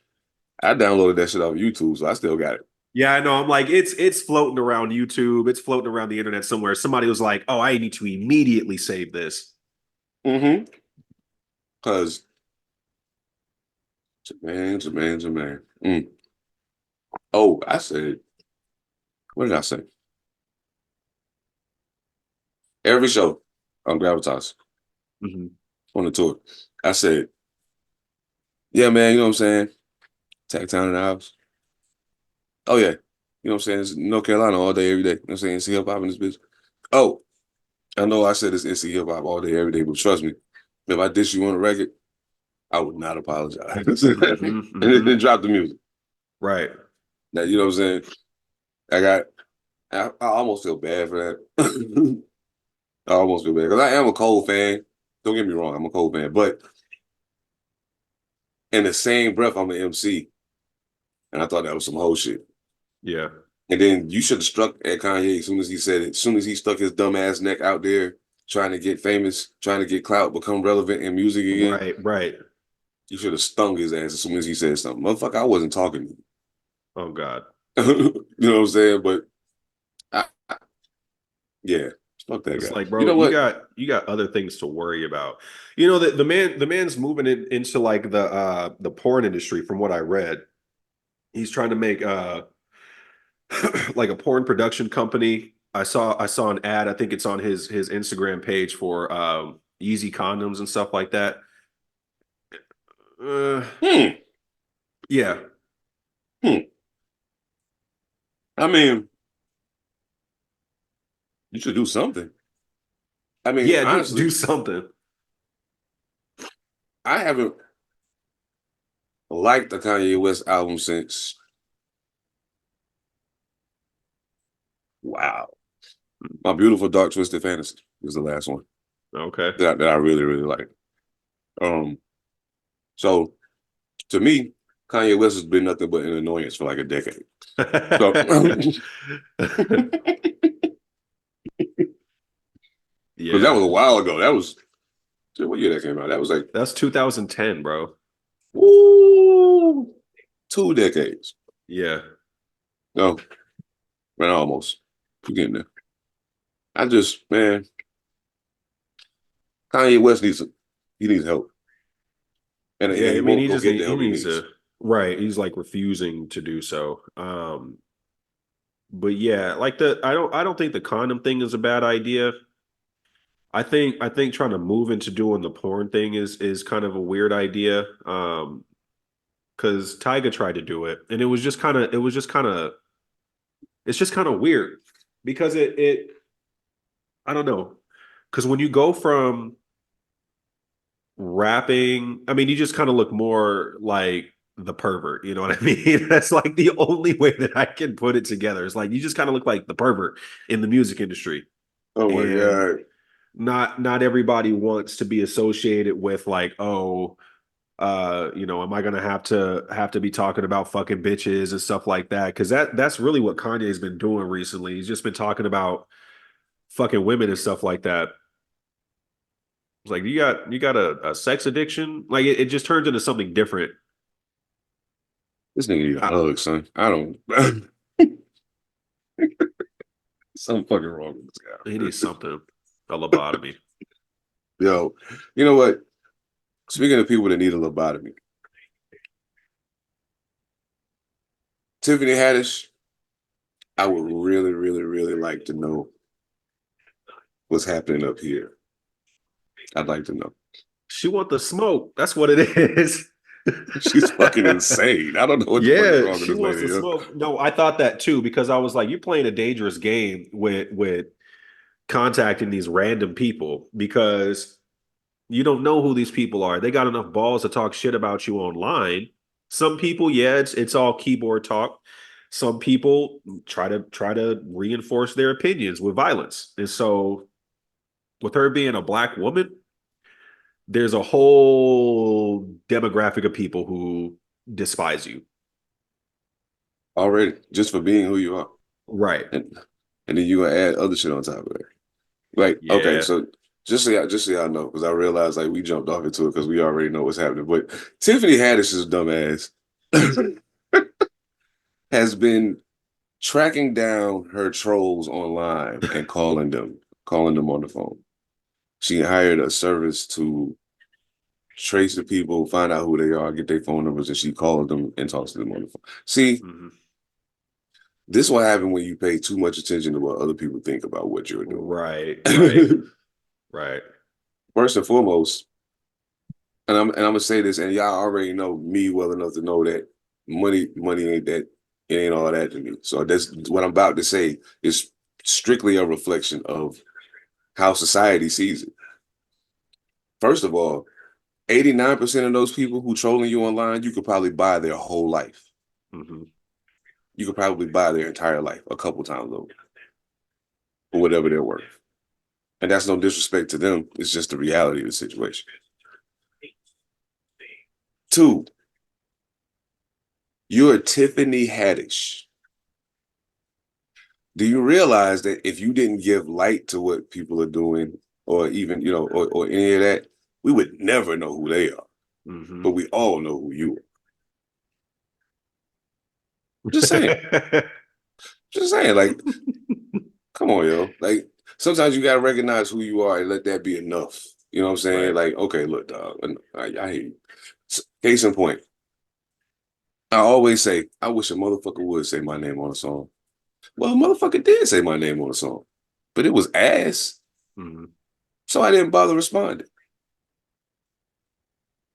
I downloaded that shit off YouTube, so I still got it. Yeah, I know. I'm like, it's floating around YouTube. It's floating around the internet somewhere. Somebody was like, "Oh, I need to immediately save this." Mm-hmm. Cause Jermaine. Oh, I said, what did I say? Every show on Gravitas Mhm. on the tour, I said, yeah, man, you know what I'm saying? Tech Town in the house. Oh yeah. You know what I'm saying? It's North Carolina all day, every day. You know what I'm saying? It's hip hop in this bitch. Oh, I know I said it's NC hip hop all day, every day, but trust me, if I diss you on the record, I would not apologize. And then drop the music. Right. Now, you know what I'm saying? I almost feel bad for that. I almost feel bad because I am a Cole fan. Don't get me wrong, I'm a Cole fan, but in the same breath, I'm an MC, and I thought that was some whole shit. Yeah. And then you should have struck at Kanye as soon as he said it. As soon as he stuck his dumb ass neck out there trying to get famous, trying to get clout, become relevant in music again. Right. Right. You should have stung his ass as soon as he said something. Motherfucker, I wasn't talking to Oh God. you. You know what I'm saying? But yeah, fuck that It's guy. like, You bro, know what? you got other things to worry about. The man's moving into like the porn industry. From what I read, he's trying to make like a porn production company. I saw an ad. I think it's on his Instagram page for Yeezy condoms and stuff like that. Uh, Hmm. yeah, Hmm. I mean, you should do something. I mean, yeah. Do honestly, something. I haven't liked the Kanye West album since wow. My Beautiful Dark Twisted Fantasy was the last one Okay. that I really, really liked. Um, so to me, Kanye West has been nothing but an annoyance for like a decade. So because that Yeah, was a while ago. That was what year that came out? That was like that's 2010, bro. woo, 2 decades. Yeah. No, man, almost. We're getting there. I just, man, Kanye West he needs help, and Yeah, he I mean, won't go get the he help he needs needs. to, right. He's like refusing to do so. But yeah, like I don't think the condom thing is a bad idea. I think trying to move into doing the porn thing is kind of a weird idea. Because Tyga tried to do it, and it's just kind of weird because it I don't know. Because when you go from rapping, I mean, you just kind of look more like the pervert. You know what I mean? That's like the only way that I can put it together. It's like you just kind of look like the pervert in the music industry, Oh my and god! not everybody wants to be associated with like, oh, am I gonna have to be talking about fucking bitches and stuff like that? Because that's really what Kanye's been doing recently. He's just been talking about fucking women and stuff like that. It's like you got a sex addiction. Like it just turns into something different. This nigga need a I, hug, son. I don't. Something fucking wrong with he this needs guy. something, a lobotomy. Yo, you know what? Speaking of people that need a lobotomy, Tiffany Haddish, I would really, really, really like to know what's happening up here. I'd like to know. She want the smoke. That's what it is. She's fucking insane. I don't know what the fuck is Yeah, wrong with she this wants lady. to Yo. smoke. No, I thought that too because I was like, you're playing a dangerous game with contacting these random people because you don't know who these people are. They got enough balls to talk shit about you online. Some people, yeah, it's all keyboard talk. Some people try to reinforce their opinions with violence. And so with her being a black woman, there's a whole demographic of people who despise you. Already, just for being who you are. Right. And and then you gonna add other shit on top of it. Like, okay, Yeah. so just so y'all know, because I realized like we jumped off into it because we already know what's happening. But Tiffany Haddish's dumbass has been tracking down her trolls online and calling them on the phone. She hired a service to trace the people, find out who they are, get their phone numbers, and she calls them and talks to them on the phone. See, Mhm. this what happened when you pay too much attention to what other people think about what you're Right. Right. doing. Right. First and foremost, and I'm gonna say this, and y'all already know me well enough to know that money ain't that, it ain't all that to me. So that's what I'm about to say is strictly a reflection of how society sees it. First of all, 89% of those people who trolling you online, you could probably buy their whole life. Hmm. You could probably buy their entire life a couple times over for whatever they're worth. And that's no disrespect to them. It's just the reality of the situation. Two, you're Tiffany Haddish. Do you realize that if you didn't give light to what people are doing, or even, or any of that, we would never know who they are. Hmm. But we all know who you are. Just saying. Just saying. Like, come on, yo. Like, sometimes you gotta recognize who you are and let that be enough. You know what I'm saying? Right. Like, okay, look, dog. I hear you. Case in point, I always say, I wish a motherfucker would say my name on a song. Well, a motherfucker did say my name on a song, but it was ass. Hmm. So I didn't bother responding.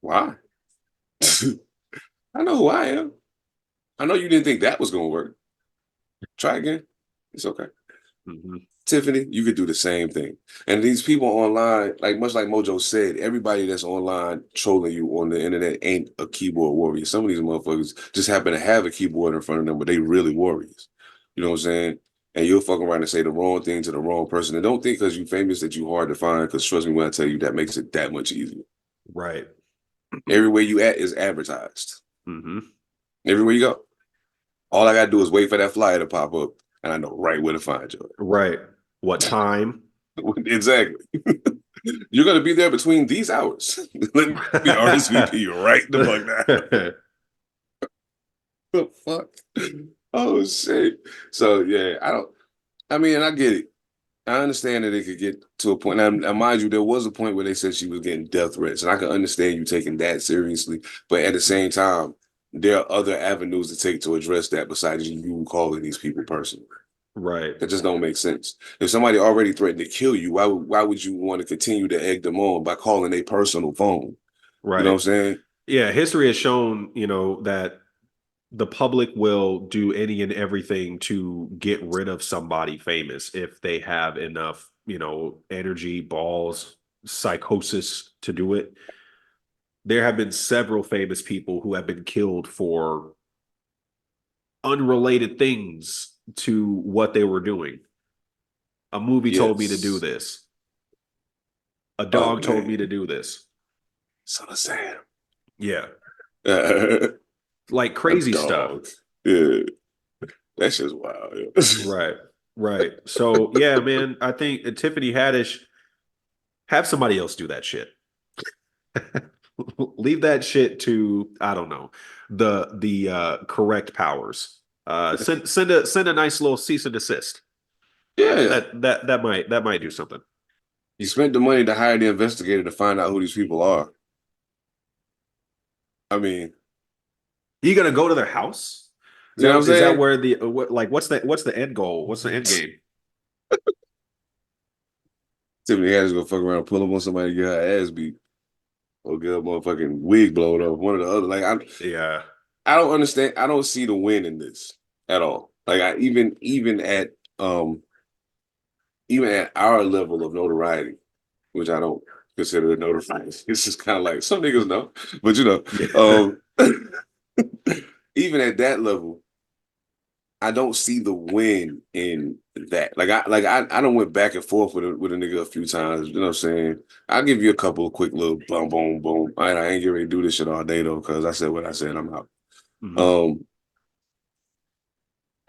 Why? I know who I am. I know you didn't think that was gonna work. Try again. It's okay. Hmm. Tiffany, you could do the same thing. And these people online, like much like Mojo said, everybody that's online trolling you on the internet ain't a keyboard warrior. Some of these motherfuckers just happen to have a keyboard in front of them, but they really warriors. You know what I'm saying? And you'll fuck around and say the wrong thing to the wrong person. And don't think because you're famous that you're hard to find, because trust me when I tell you that makes it that much easier. Right. Everywhere you at is advertised. Hmm. Everywhere you go. All I gotta do is wait for that flyer to pop up, and I know right where to find you. Right. What time? Exactly. You're gonna be there between these hours. Let me RSVP right the fuck now. The fuck? Oh shit. So yeah, I don't. I mean, I get it. I understand that it could get to a point. Now, mind you, there was a point where they said she was getting death threats, and I can understand you taking that seriously. But at the same time, there are other avenues to take to address that besides you calling these people personally. Right. That just don't make sense. If somebody already threatened to kill you, why would you want to continue to egg them on by calling a personal phone? You know what Right. I'm saying? Yeah, history has shown, that the public will do any and everything to get rid of somebody famous if they have enough, energy, balls, psychosis to do it. There have been several famous people who have been killed for unrelated things to what they were doing. A movie told me to do Yes. this. A Oh dog told me man. to do this. Son of Sam. Yeah. A Like crazy stuff. dog. Yeah. That's just wild. Yeah. Right. Right. So, yeah, man, I think Tiffany Haddish, have somebody else do that shit. Leave that shit to, I don't know, the correct powers. Send a nice little cease and desist. Yeah. That might do something. You spent the money to hire the investigator to find out who these people are. I mean, You gonna go to their house? Is you know what that I'm is that saying? where what's the end goal? What's the end game? Tiffany Haddish gonna fuck around and pull up on somebody to get her ass beat or get her motherfucking wig blown off. One or the other. Like Yeah. I don't understand. I don't see the win in this at all. Like um even at our level of notoriety, which I don't consider notoriety. It's just kind of like some niggas know, but Yeah. even at that level, I don't see the win in that. I don't went back and forth with a nigga a few times. You know what I'm saying? I'll give you a couple of quick little boom, boom, boom. I ain't getting ready to do this shit all day though, because I said what I said. I'm out. Mhm. Um,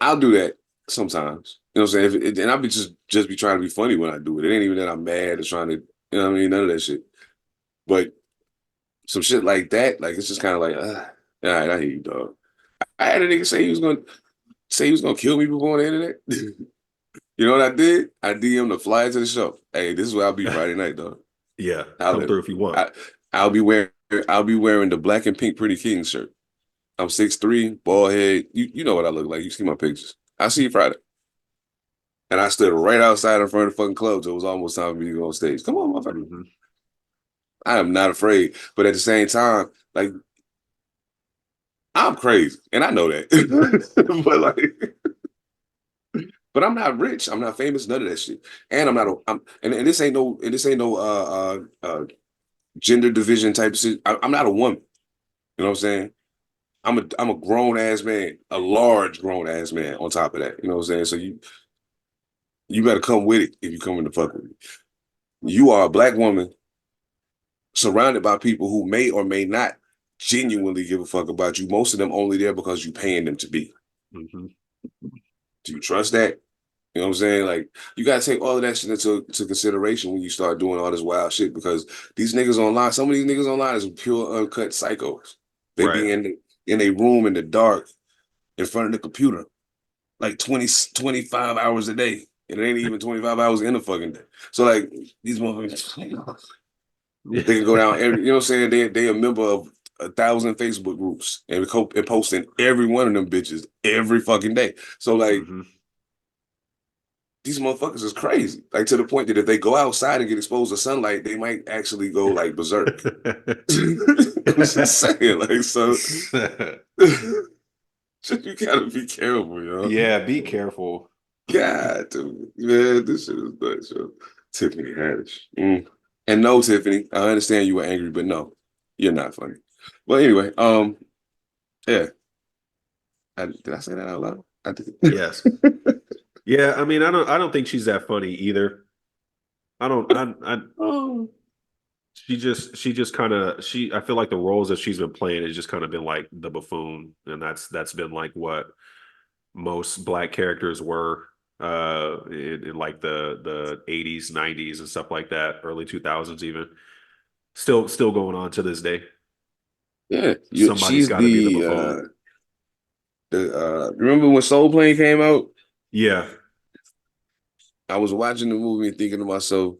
I'll do that sometimes. You know what I'm saying? And I'll be just be trying to be funny when I do it. It ain't even that I'm mad or trying to, you know what I mean? None of that shit. But some shit like that, like it's just kind of like, all right, I hear you, dog. I had a nigga say he was gonna kill me before on the internet. You know what I did? I DM'd the flyer to the show. Hey, this is where I'll be Friday night, dog. Yeah. I'll Come through if you want. I'll be wearing the black and pink Pretty King shirt. I'm 6'3", bald head. You know what I look like. You see my pictures. I'll see you Friday. And I stood right outside in front of the fucking club till it was almost time for me to go on stage. Come on, motherfucker. Mhm. I am not afraid. But at the same time, like, I'm crazy. And I know that. but I'm not rich. I'm not famous, none of that shit. And I'm not and this ain't no gender division type of shit. I'm not a woman. You know what I'm saying? I'm a grown ass man, a large grown ass man on top of that. You know what I'm saying? So you better come with it if you come in to fuck with me. You are a black woman surrounded by people who may or may not genuinely give a fuck about you. Most of them only there because you paying them to be. Mhm. Do you trust that? You know what I'm saying? Like, you gotta take all of that shit into consideration when you start doing all this wild shit because these niggas online, some of these niggas online is pure uncut psychos. They Right. be in a room in the dark in front of the computer like 25 hours a day. And it ain't even 25 hours in the fucking day. So like these motherfuckers, they can go down every, you know what I'm saying? They a member of 1,000 Facebook groups and posting every one of them bitches every fucking day. So like Mhm. these motherfuckers is crazy. Like to the point that if they go outside and get exposed to sunlight, they might actually go like berserk. I'm just saying, like, so you gotta be careful, yo. Yeah, be careful. God, dude, man, this shit is nuts, yo. Tiffany Haddish. And no, Tiffany, I understand you were angry, but no, you're not funny. Well, anyway, yeah. Did I say that out loud? I did. Yes. Yeah, I mean, I don't think she's that funny either. I don't I Oh, she just kind of I feel like the roles that she's been playing has just kind of been like the buffoon, and that's been like what most black characters were in like the 80s, 90s and stuff like that, early 2000s even. Still going on to this day. yeah. Somebody's She's got to be the buffoon. remember when Soul Plane came out? Yeah. I was watching the movie and thinking to myself,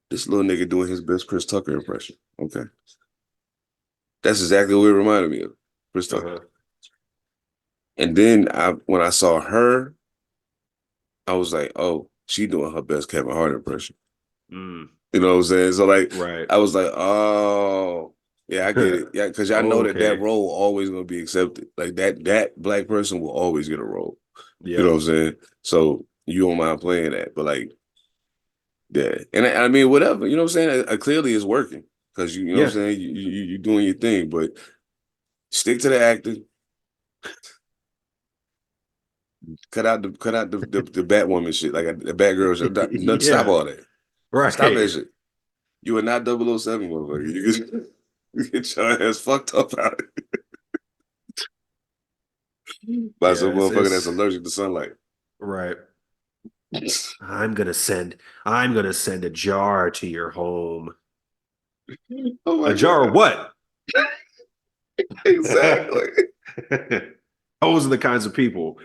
this little nigga doing his best Chris Tucker impression. Okay. That's exactly what it reminded me of. Chris Tucker. Uh-huh. And then when I saw her, I was like, oh, she doing her best Kevin Hart impression. Mm, You know what I'm saying? So like, right. I was like, oh, yeah, I get it. Yeah, because y'all know that Okay. role always gonna be accepted. Like that black person will always get a role. You know Yep. what I'm saying? So you don't mind playing that, but like, yeah, and I mean, whatever. You know what I'm saying? Clearly, it's working because you know what I'm Yeah. saying. You doing your thing, but stick to the acting. Cut out the Batwoman shit, like the Batgirl shit. Stop Yeah. all that. Stop that Right. shit. You are not 007, motherfucker. You get your ass fucked up out by some Yeah, motherfucker that's it's allergic to sunlight. right. I'm gonna send a jar to your home. Oh A my jar of god. what? Exactly. Those are the kinds of people.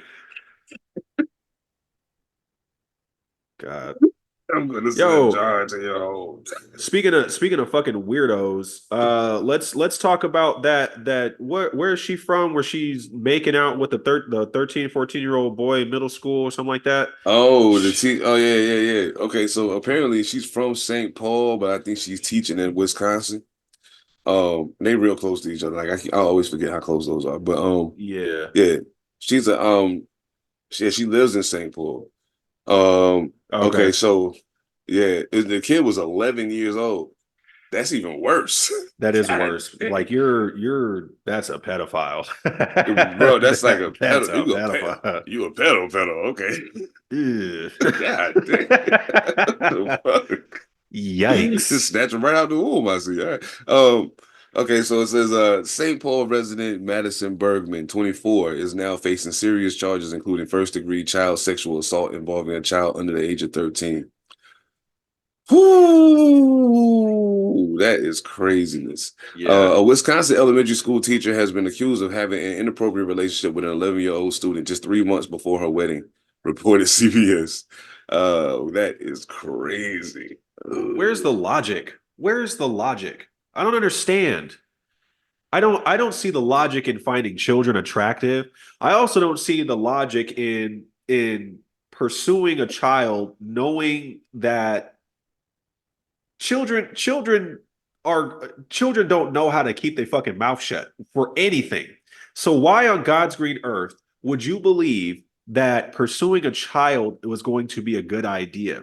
God. I'm gonna send a Yo, jar to your home. speaking of fucking weirdos, let's talk about that where is she from? Where she's making out with the 13, 14-year-old boy in middle school or something like that? Oh, oh yeah. Okay, so apparently she's from St. Paul, but I think she's teaching in Wisconsin. They real close to each other. Like I always forget how close those are. But Yeah. yeah, she's a she lives in St. Paul. Okay, Okay. so yeah, the kid was 11 years old. That's even worse. That is God worse. damn. Like you're that's a pedophile. Bro, that's like a That's pedal. a pedophile. You a pedal. Okay. Ew. God damn. What the fuck? Just Yikes. snatch him right out the womb, I see. All right. Okay, so it says St. Paul resident Madison Bergman, 24, is now facing serious charges, including first-degree child sexual assault involving a child under the age of 13. Whoo, that is craziness. Yeah. A Wisconsin elementary school teacher has been accused of having an inappropriate relationship with an 11-year-old student just 3 months before her wedding, reported CBS. That is crazy. Where's the logic? Where's the logic? I don't understand. I don't see the logic in finding children attractive. I also don't see the logic in pursuing a child knowing that children don't know how to keep their fucking mouth shut for anything. So why on God's green earth would you believe that pursuing a child was going to be a good idea?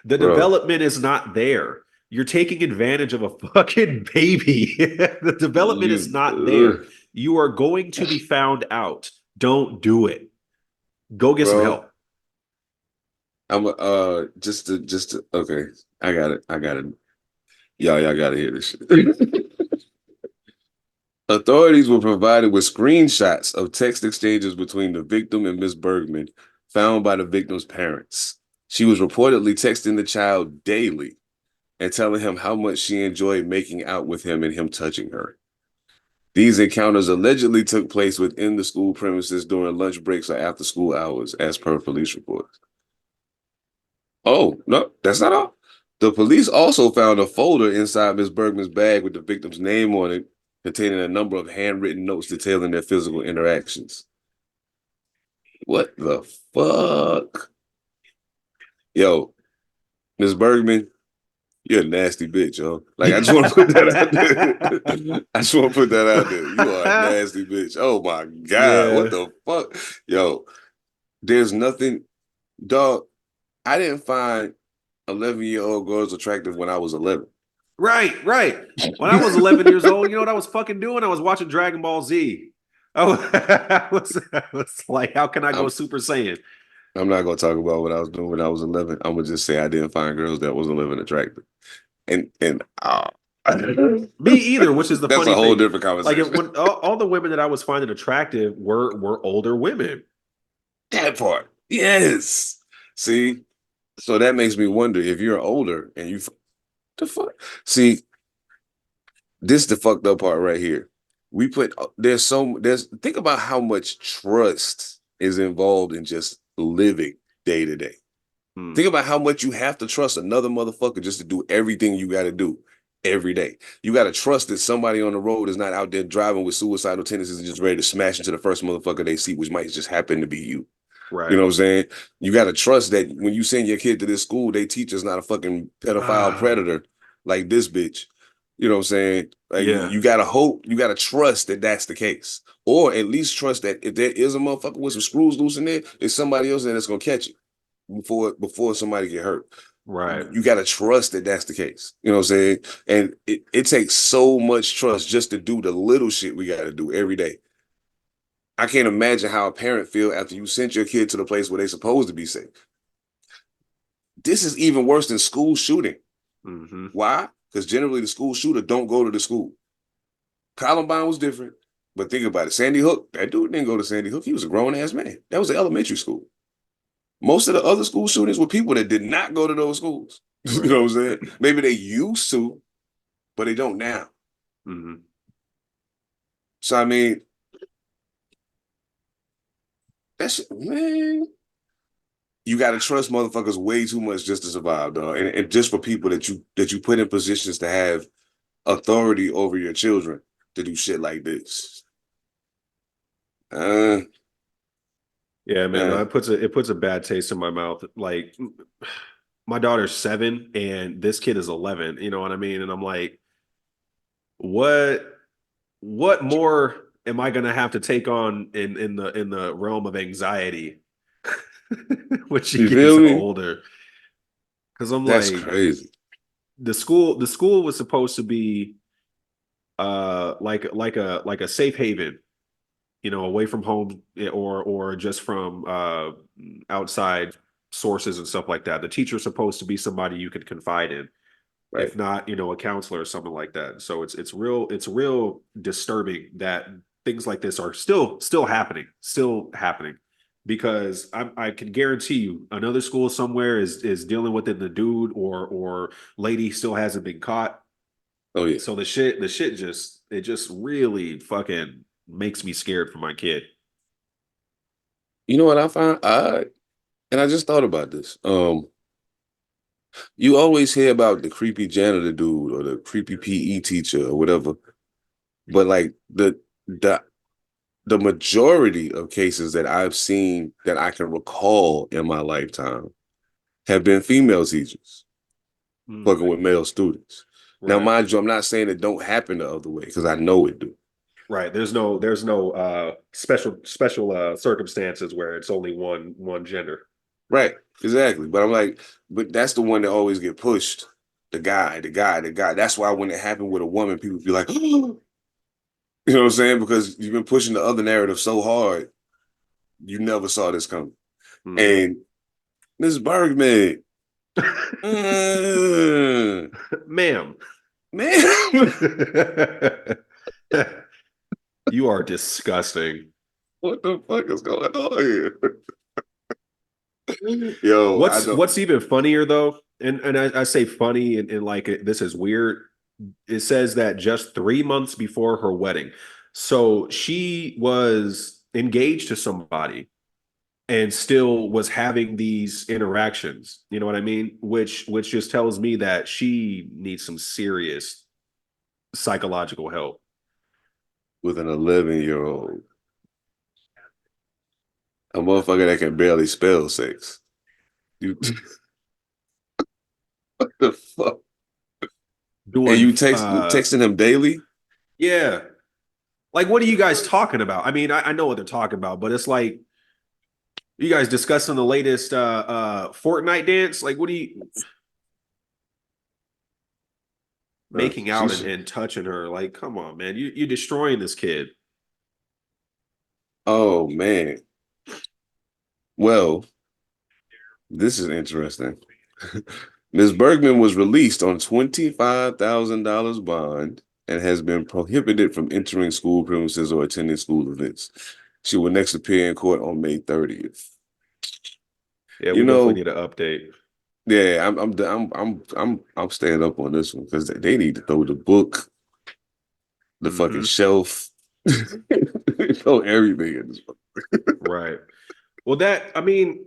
The Bro, development is not there. You're taking advantage of a fucking baby. The development is not there. You are going to be found out. Don't do it. Go get some bro, help. I'm just to okay. I got it. Y'all gotta hear this shit. Authorities were provided with screenshots of text exchanges between the victim and Miss Bergman, found by the victim's parents. She was reportedly texting the child daily and telling him how much she enjoyed making out with him and him touching her. These encounters allegedly took place within the school premises during lunch breaks or after school hours, as per police reports. Oh, no, that's not all. The police also found a folder inside Miss Bergman's bag with the victim's name on it, containing a number of handwritten notes detailing their physical interactions. What the fuck? Yo, Miss Bergman, you're a nasty bitch, yo. Like, I just want to put that out there. I just want to put that out there. You are a nasty bitch. Oh my God. What Yeah. the fuck? Yo, there's nothing, dog. I didn't find 11-year-old girls attractive when I was 11. Right, right. When I was 11 years old, you know what I was fucking doing? I was watching Dragon Ball Z. Oh, I was like, how can I go I'm Super Saiyan? I'm not gonna talk about what I was doing when I was 11. I'm gonna just say I didn't find girls that was 11 attractive, and Me either, which is the that's funny a whole thing. different Like conversation. when all the women that I was finding attractive were older women. That part, yes. See, so that makes me wonder if you're older and you the fuck. See, this is the fucked up part right here. We put there's think about how much trust is involved in just living day to day. Think about how much you have to trust another motherfucker just to do everything you got to do every day. You got to trust that somebody on the road is not out there driving with suicidal tendencies and just ready to smash into the first motherfucker they see, which might just happen to be you. You Right. know what I'm saying? You got to trust that when you send your kid to this school, they teacher's not a fucking pedophile predator like this bitch. You know what I'm saying? Like Yeah. you got to hope, you got to trust that that's the case. Or at least trust that if there is a motherfucker with some screws loose in there, there's somebody else there that's going to catch it before somebody get hurt. Right. You got to trust that that's the case. You know what I'm saying? And it takes so much trust just to do the little shit we got to do every day. I can't imagine how a parent feel after you sent your kid to the place where they're supposed to be safe. This is even worse than school shooting. Mm-hmm. Why? Because generally the school shooter don't go to the school. Columbine was different, but think about it. Sandy Hook, that dude didn't go to Sandy Hook. He was a grown-ass man. That was an elementary school. Most of the other school shootings were people that did not go to those schools. Right. You know what I'm saying? Maybe they used to, but they don't now. Mm-hmm. So, I mean, that's, man, you got to trust motherfuckers way too much just to survive, dog. And just for people that you put in positions to have authority over your children to do shit like this. Yeah, man, no, it puts a bad taste in my mouth. Like, my daughter's 7 and this kid is 11. You know what I mean? And I'm like, what more am I gonna have to take on in the realm of anxiety when she gets older? Because I'm That's like, crazy. The school was supposed to be like a safe haven, you know, away from home or just from outside sources and stuff like that. The teacher's supposed to be somebody you can confide in, right. If not, you know, a counselor or something like that. So it's real disturbing that things like this are still happening, because I can guarantee you another school somewhere is dealing with it. The dude or lady still hasn't been caught. Oh yeah. So the shit just really fucking makes me scared for my kid. You know what I find odd? And I just thought about this. You always hear about the creepy janitor dude or the creepy PE teacher or whatever. But like the majority of cases that I've seen that I can recall in my lifetime have been female teachers fucking with male students. Now, mind you, I'm not saying it don't happen the other way because I know it do. Right. There's no special circumstances where it's only one gender. Right. Exactly. But I'm like, but that's the one that always get pushed. The guy. That's why when it happened with a woman, people be like, oh. You know what I'm saying? Because you've been pushing the other narrative so hard, you never saw this coming. Mm-hmm. And Ms. Bergman, ma'am, you are disgusting. What the fuck is going on here? Yo, what's even funnier though, and I say funny and like this is weird. It says that just 3 months before her wedding, so she was engaged to somebody and still was having these interactions. You know what I mean? Which just tells me that she needs some serious psychological help. With an 11-year-old. A motherfucker that can barely spell sex. What the fuck? And you texting him daily? Yeah. Like, what are you guys talking about? I mean, I know what they're talking about, but it's like, you guys discussing the latest Fortnite dance? Like, what are you making out and touching her? Like, come on, man. You're destroying this kid. Oh, man. Well, this is interesting. Ms. Bergman was released on $25,000 bond and has been prohibited from entering school premises or attending school events. She will next appear in court on May 30th. Yeah, we definitely need an update. Yeah, I'm staying up on this one because they need to throw the book, the fucking shelf, throw everything in this book. Right. Well,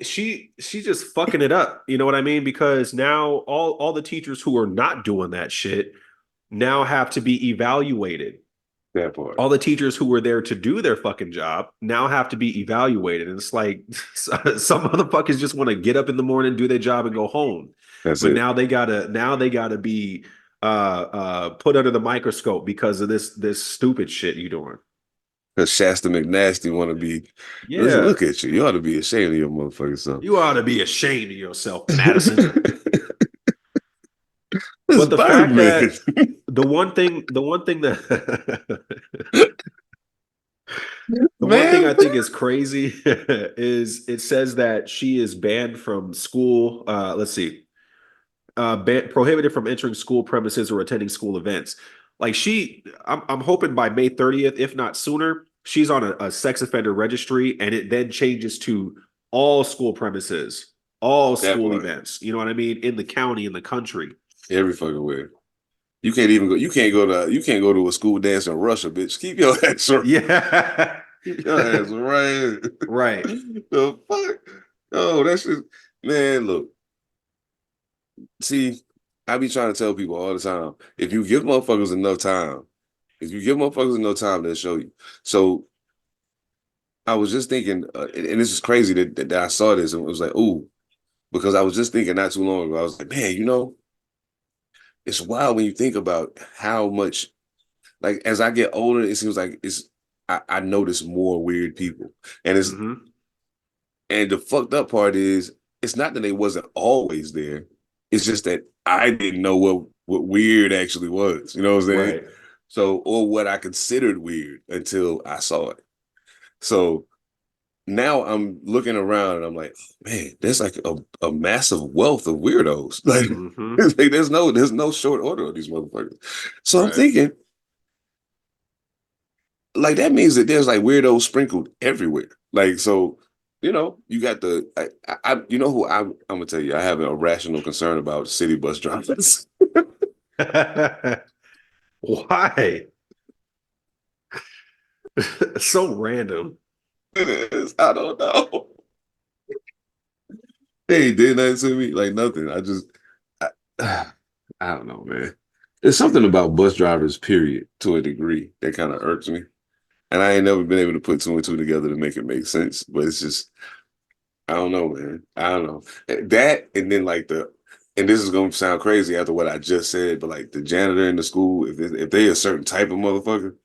she's just fucking it up. You know what I mean? Because now all the teachers who are not doing that shit now have to be evaluated. That part. All the teachers who were there to do their fucking job now have to be evaluated. And it's like some motherfuckers just want to get up in the morning, do their job, and go home. That's But it. now they gotta be put under the microscope because of this stupid shit you doing. Because Shasta McNasty want to be, Yeah. look at you. You ought to be ashamed of your motherfucking self. You ought to be ashamed of yourself, Madison. This But the fact Birdman. that the one thing that the one thing I Man. think is crazy is it says that she is banned from school. Let's see, prohibited from entering school premises or attending school events. Like I'm hoping by May 30th, if not sooner, she's on a sex offender registry, and it then changes to all school premises, all That school part. events. You know what I mean? In the county, in the country. Every fucking way. You can't even go. You can't go to a school dance in Russia, bitch. Keep your ass right. Yeah. Keep your ass right. Right. The fuck? Oh, that's just man. Look, see, I be trying to tell people all the time. If you give motherfuckers enough time, they'll show you. So I was just thinking, and this is crazy that I saw this and it was like, ooh, because I was just thinking not too long ago. I was like, man, it's wild when you think about how much, like, as I get older, it seems like I notice more weird people, and Hmm. and the fucked up part is, it's not that they wasn't always there. It's just that I didn't know what weird actually was. You know what I'm saying? Right. So, or what I considered weird until I saw it. So now I'm looking around and I'm like, man, there's like a massive wealth of weirdos. Like, Hmm. like there's no short order of these motherfuckers. So I'm Right. thinking, like that means that there's like weirdos sprinkled everywhere. Like, so you got you know who I'm gonna tell you, I have an irrational concern about city bus drivers. Why? So random. It is. I don't know. They did nothing to me, like nothing. I, I don't know, man. There's something about bus drivers, period, to a degree, that kind of irks me. And I ain't never been able to put two and two together to make it make sense. But it's just, I don't know, man. I don't know. That and then like and this is gonna sound crazy after what I just said, but like the janitor in the school, if they a certain type of motherfucker,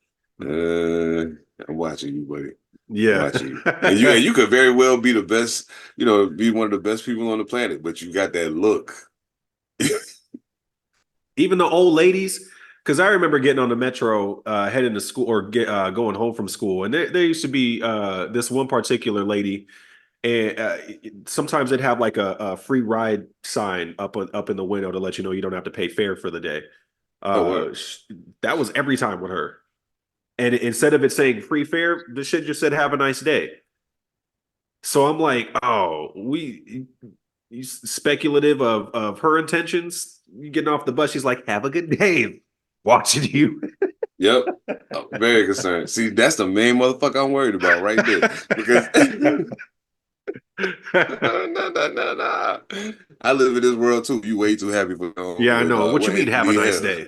I'm watching you, buddy. I'm Yeah. watching you. And you could very well be the best, be one of the best people on the planet, but you got that look. Even the old ladies, because I remember getting on the metro, heading to school or going home from school, and there used to be this one particular lady, and sometimes they'd have like a free ride sign up in the window to let you know you don't have to pay fare for the day. Oh, what? Uh, that was every time with her. And instead of it saying free fare, the shit just said "Have a nice day." So I'm like, oh, you speculative of her intentions. You getting off the bus, she's like, "Have a good day." Watching you. Yep. Oh, very concerned. See, that's the main motherfucker I'm worried about right there. Because no. I live in this world too. You way too happy for your own Yeah, I good, know. dog. What you mean, Wait, have a be nice hell. day?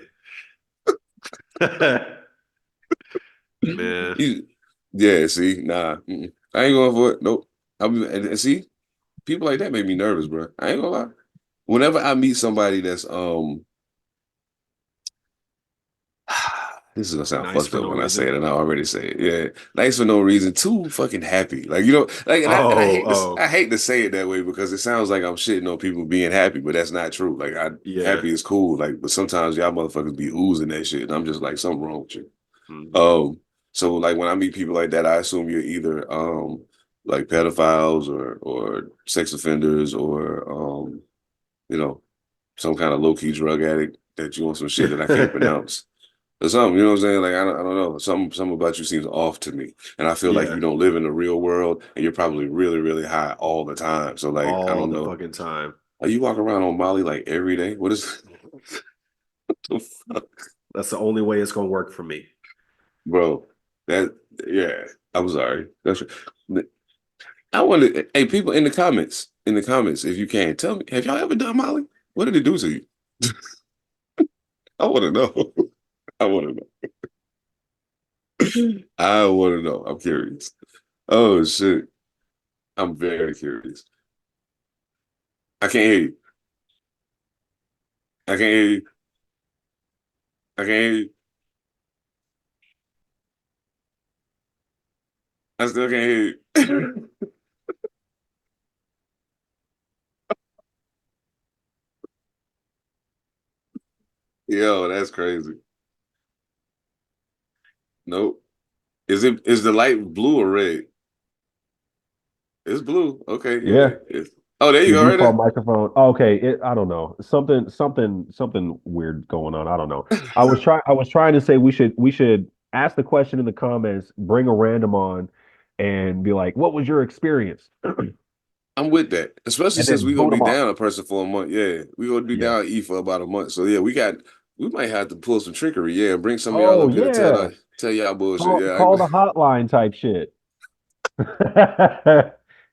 Man. You, yeah, see, nah. I ain't going for it. Nope. And see, people like that make me nervous, bro. I ain't gonna lie. Whenever I meet somebody that's this is gonna sound Nice fucked for up no when I say reason. it, and I already say it. Yeah, nice for no reason, too fucking happy. Like like, and I Oh, hate this. I oh, hate to say it that way because it sounds like I'm shitting on people being happy, but that's not true. Like, yeah. happy is cool. Like, but sometimes y'all motherfuckers be oozing that shit, and I'm just like, something wrong with you. Mhm. So like when I meet people like that, I assume you're either like pedophiles or sex offenders or you know some kind of low key drug addict that you want some shit that I can't pronounce or something. You know what I'm saying? Like I don't know. Something about you seems off to me, and I feel like Yeah. you don't live in the real world, and you're probably really really high all the time. So like I All don't the know. fucking time. Are you walking around on Molly like every day? What is the fuck, That's the only way it's gonna work for me. bro? That yeah. I'm sorry. That's I wonder, hey, people in the comments, if you can, tell me, have y'all ever done Molly? What did it do to you? I want to know. I want to know. I want to know. I'm curious. Oh shit. I'm very curious. I can't hear you. I can't hear you. I can't hear you. I still can't hear you. Yo, that's crazy. Nope. Is the light blue or red? It's blue. Okay, yeah. Yeah, Oh, there you your go, right default there. microphone. Oh, okay, I don't know. Something weird going on. I don't know. I was trying to say we should ask the question in the comments, bring a random on, and be like, "What was your experience?" I'm with that, especially And since then we're gonna vote be them off. down a person for a month. Yeah, we're gonna be Yeah. down E for about a month. So yeah, we might have to pull some trickery. Yeah, bring some of y'all Oh up here to yeah. tell y'all bullshit. Call Yeah. call the hotline type shit.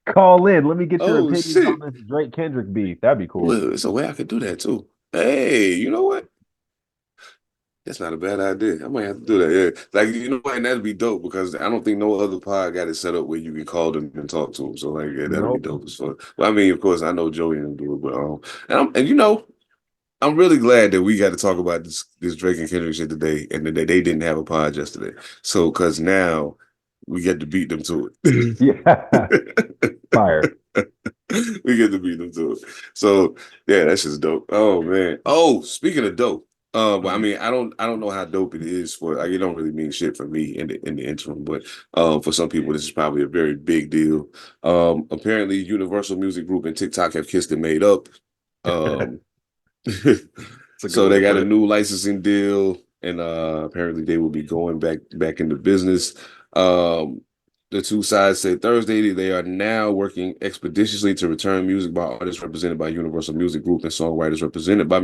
Call in. Let me get your Oh opinions on shit. this Drake Kendrick beef. That'd be cool. Well, it's a way I could do that too. Hey, you know what? That's not a bad idea. I might have to do that. Yeah, like you know what? And that'd be dope because I don't think no other pod got it set up where you can call them and talk to them. So like, yeah, that'll be Nope. dope as fuck. Well, I mean, of course, I know Joey and do it, but and you know, I'm really glad that we got to talk about this Drake and Kendrick shit today, and that they didn't have a pod yesterday. So, because now we get to beat them to it. Yeah. Fire. We get to beat them to it. So, yeah, that's just dope. Oh man. Oh, speaking of dope, well, I Mhm. mean, I don't know how dope it is for. Like, it don't really mean shit for me in the interim, but for some people, this is probably a very big deal. Apparently, Universal Music Group and TikTok have kissed and made up. Um. It's a good So way they to got put a it. new licensing deal, and apparently they will be going back into business. Um, the two sides said Thursday they are now working expeditiously to return music by artists represented by Universal Music Group and songwriters represented by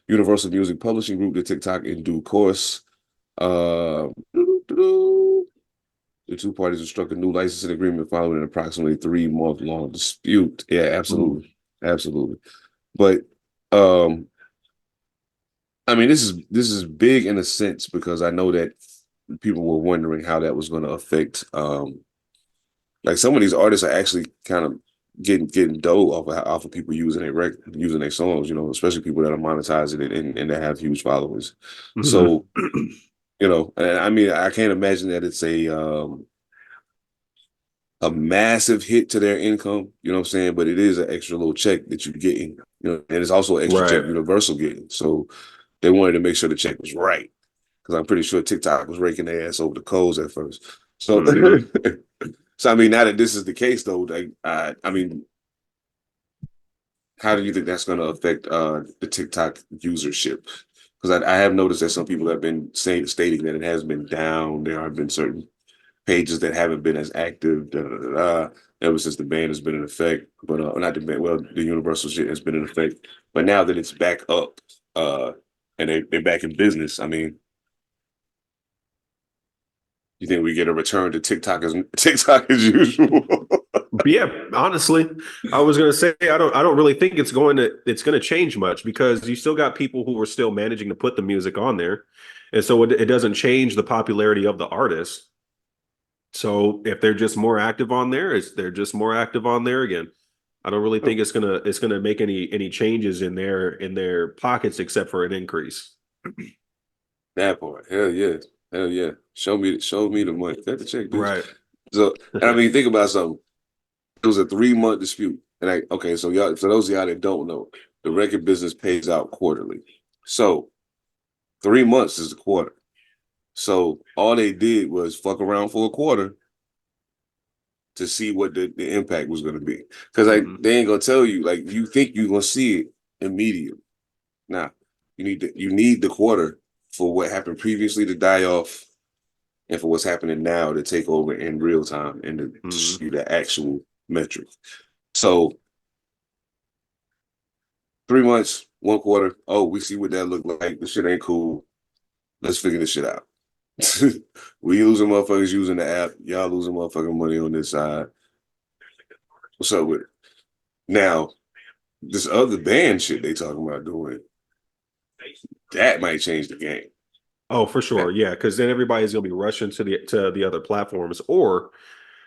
Universal Music Publishing Group to TikTok in due course. The two parties have struck a new licensing agreement following an approximately 3 month long dispute. Yeah, Ooh. absolutely, absolutely. But um, I mean, this is big in a sense because I know that people were wondering how that was going to affect. Like some of these artists are actually kind of getting dough off of people using their songs. You know, especially people that are monetizing it and that have huge followers. Mhm. So you know, and I mean, I can't imagine that it's a massive hit to their income. You know what I'm saying? But it is an extra little check that you're getting. You know, and it's also an extra check Right. Universal getting. So they wanted to make sure the check was right. Because I'm pretty sure TikTok was raking their ass over the coals at first. So, Hmm. so I mean, now that this is the case, though, like, I mean, how do you think that's going to affect the TikTok usership? Because I have noticed that some people have been stating that it has been down. There have been certain pages that haven't been as active ever since the ban has been in effect. But not the ban, well, the universal shit has been in effect. But now that it's back up, and they're back in business, I mean, you think we get a return to TikTok as usual? But yeah, honestly, I was gonna say I don't really think it's gonna change much because you still got people who are still managing to put the music on there. And so it doesn't change the popularity of the artist. So if they're just more active on there, they're just more active on there again. I don't really think it's gonna make any changes in their pockets except for an increase. That part, hell yeah. Show me the money. Cut the check, bitch. Right. So, and I mean, think about something. It was a 3 month dispute, and okay, so y'all, for those of y'all that don't know, the record business pays out quarterly. So 3 months is a quarter. So all they did was fuck around for a quarter to see what the impact was going to be. Because like Mhm. they ain't gonna tell you like you think you're gonna see it immediately. Now you need the quarter for what happened previously to die off, and for what's happening now to take over in real time and to Mhm. see the actual metric. So 3 months, one quarter. Oh, we see what that look like. This shit ain't cool. Let's figure this shit out. We losing motherfuckers using the app. Y'all losing motherfucking money on this side. What's up with it? Now, this other band shit they talking about doing, that might change the game. Oh, for sure. Yeah, because then everybody's gonna be rushing to the other platforms, or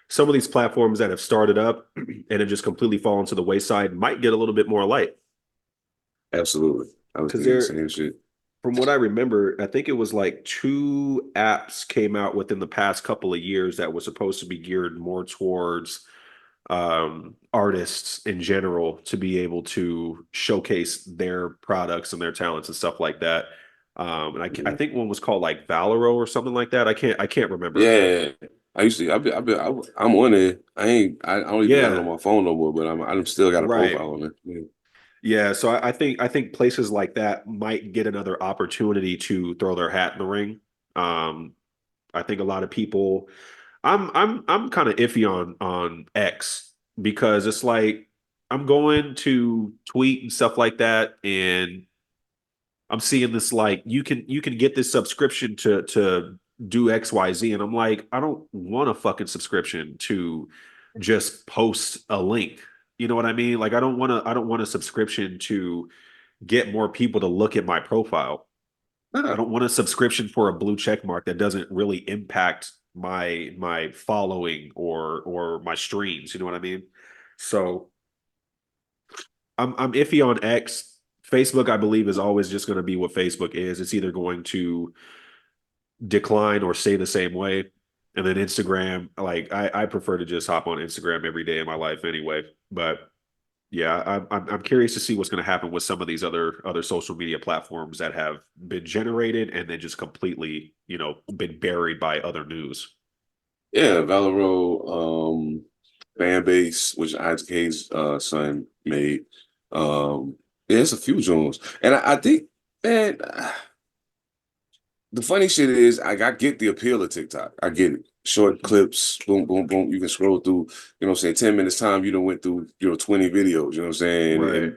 some of these platforms that have started up and have just completely fallen to the wayside might get a little bit more light. Absolutely. I was Because thinking the there, same shit. from what I remember, I think it was like two apps came out within the past couple of years that was supposed to be geared more towards artists in general to be able to showcase their products and their talents and stuff like that. I think one was called like Valero or something like that. I can't remember. Yeah. I used to, I'm on it. I don't even got it on Yeah, my phone no more, but I'm still got a right. profile on it. Yeah. Yeah, so I think places like that might get another opportunity to throw their hat in the ring. Um, I think a lot of people I'm kind of iffy on X because it's like I'm going to tweet and stuff like that, and I'm seeing this like you can get this subscription to do XYZ, and I'm like, I don't want a fucking subscription to just post a link. You know what I mean? Like I don't want a subscription to get more people to look at my profile. I Nah, don't want a subscription for a blue check mark that doesn't really impact my following or my streams. You know what I mean? So I'm iffy on X. Facebook, I believe, is always just going to be what Facebook is. It's either going to decline or stay the same way. And then Instagram, like I prefer to just hop on Instagram every day in my life anyway. But yeah, I'm curious to see what's going to happen with some of these other social media platforms that have been generated and then just completely, been buried by other news. yeah, Valero, fan base, which ITK's son made. Yeah, it's a few Jones. And I think, man, the funny shit is I get the appeal of TikTok. I get it. Short clips, boom, boom, boom. You can scroll through, you know what I'm saying, 10 minutes time, you done went through, 20 videos, you know what I'm saying? Right.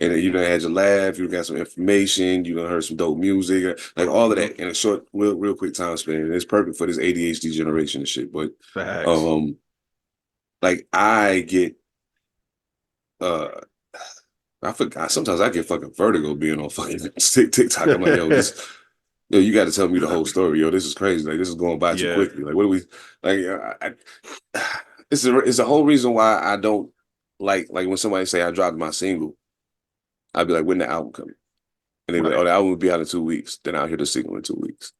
And then you done had your laugh, you got some information, you done heard some dope music, like all of Hmm. that in a short, real quick time span. And it's perfect for this ADHD generation and shit. But Facts. um, like I get I forgot sometimes I get fucking vertigo being on fucking TikTok. I'm like, yo, you got to tell me the whole story. Yo, this is crazy. Like, this is going by too Yeah. quickly. Like, what do we like? It's a whole reason why I don't like when somebody say I dropped my single. I'd be like, when the album coming? And they be like, Right. oh, the album will be out in 2 weeks. Then I'll hear the single in 2 weeks.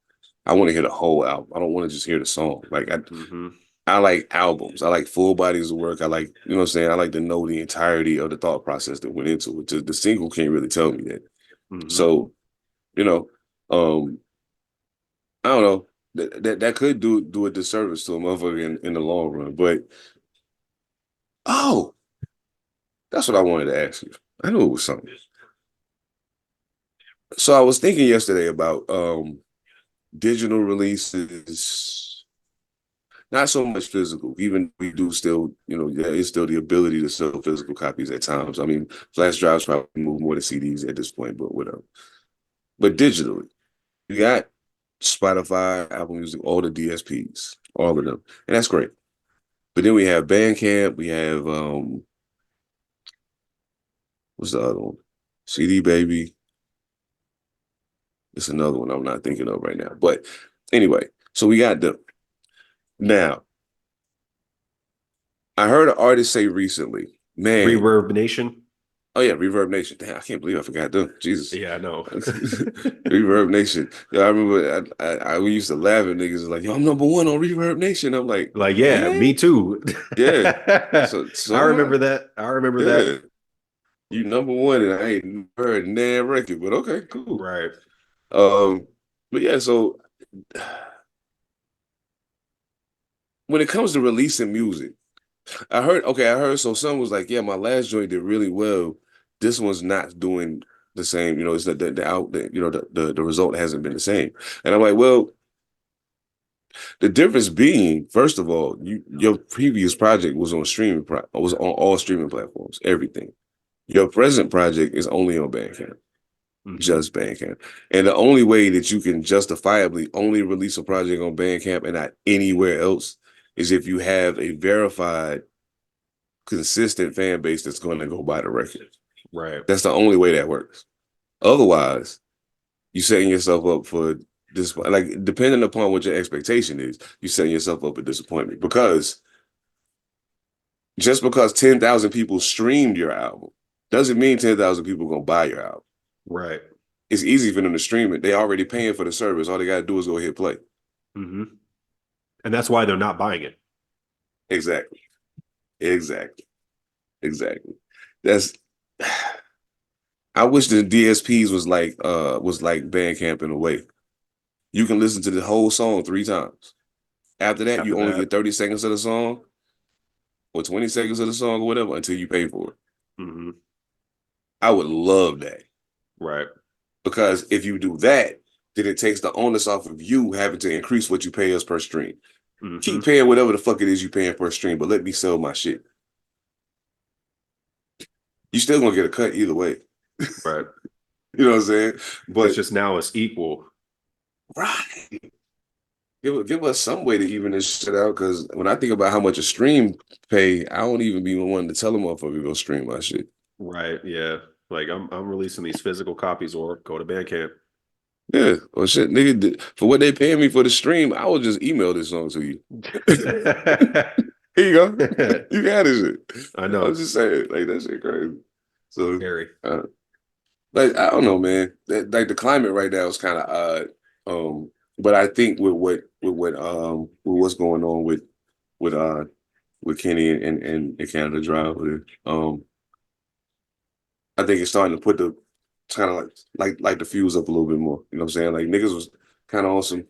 I want to hear the whole album. I don't want to just hear the song. Like Hmm. I like albums. I like full bodies of work. I like, you know what I'm saying? I like to know the entirety of the thought process that went into it. The single can't really tell me that. Hmm. So, you know, um, I don't know. That could do a disservice to a motherfucker in the long run. But oh, that's what I wanted to ask you. I knew it was something. So I was thinking yesterday about digital releases, not so much physical. Even we do still, yeah, it's still the ability to sell physical copies at times. I mean, flash drives probably move more to CDs at this point, but whatever. But digitally, you got Spotify, Apple Music, all the DSPs, all of them, and that's great. But then we have Bandcamp, we have what's the other one? CD Baby. It's another one I'm not thinking of right now. But anyway, so we got them. Now, I heard an artist say recently, man, Reverb Nation. oh yeah, Reverb Nation. Damn, I can't believe I forgot them. Jesus. Yeah, I know. Reverb Nation. Yeah, I remember we used to laugh at niggas like, yo, I'm #1 on Reverb Nation. I'm like, Like, yeah, eh? me too. Yeah. I So am I. remember that. I remember that. Yeah. You #1 and I ain't heard nan record, but okay, cool. Right. Um, but yeah, so when it comes to releasing music, I heard so some was like, yeah, my last joint did really well. This one's not doing the same, it's the result hasn't been the same. And I'm like, well, the difference being, first of all, your previous project was on was on all streaming platforms, everything. Your present project is only on Bandcamp. Hmm. Just Bandcamp. And the only way that you can justifiably only release a project on Bandcamp and not anywhere else is if you have a verified consistent fan base that's going to go buy the record. Right. That's the only way that works. Otherwise, you're setting yourself up for this. Like, depending upon what your expectation is, you're setting yourself up for disappointment. Because just because 10,000 people streamed your album doesn't mean 10,000 people going to buy your album. Right. It's easy for them to stream it. They already paying for the service. All they got to do is go hit play. Mm-hmm. And that's why they're not buying it. Exactly. That's. I wish the DSPs was like Bandcamp in a way. You can listen to the whole song 3 times. After that, you only get 30 seconds of the song or 20 seconds of the song or whatever until you pay for it. Mm-hmm. I would love that. Right. Because if you do that, then it takes the onus off of you having to increase what you pay us per stream. Mm-hmm. Keep paying whatever the fuck it is you paying per stream, but let me sell my shit. You still gonna get a cut either way. Right. You know what I'm saying? But it's just now it's equal. Right. Give us some way to even this shit out, because when I think about how much a stream pay, I don't even be one to tell them motherfucker to go stream my shit. Right. Yeah. Like I'm releasing these physical copies or go to Bandcamp. Yeah. Well, shit, nigga, for what they paying me for the stream, I will just email this song to you. Here you go. You got this shit. I know. I'm just saying, like, that shit crazy. So, scary. Like, I don't know, man. Like, the climate right now is kind of odd. But I think with what's going on with Kenny and Canada Drive, I think it's starting to put the kind of like the fuse up a little bit more. You know what I'm saying? Like, niggas was kind of on some.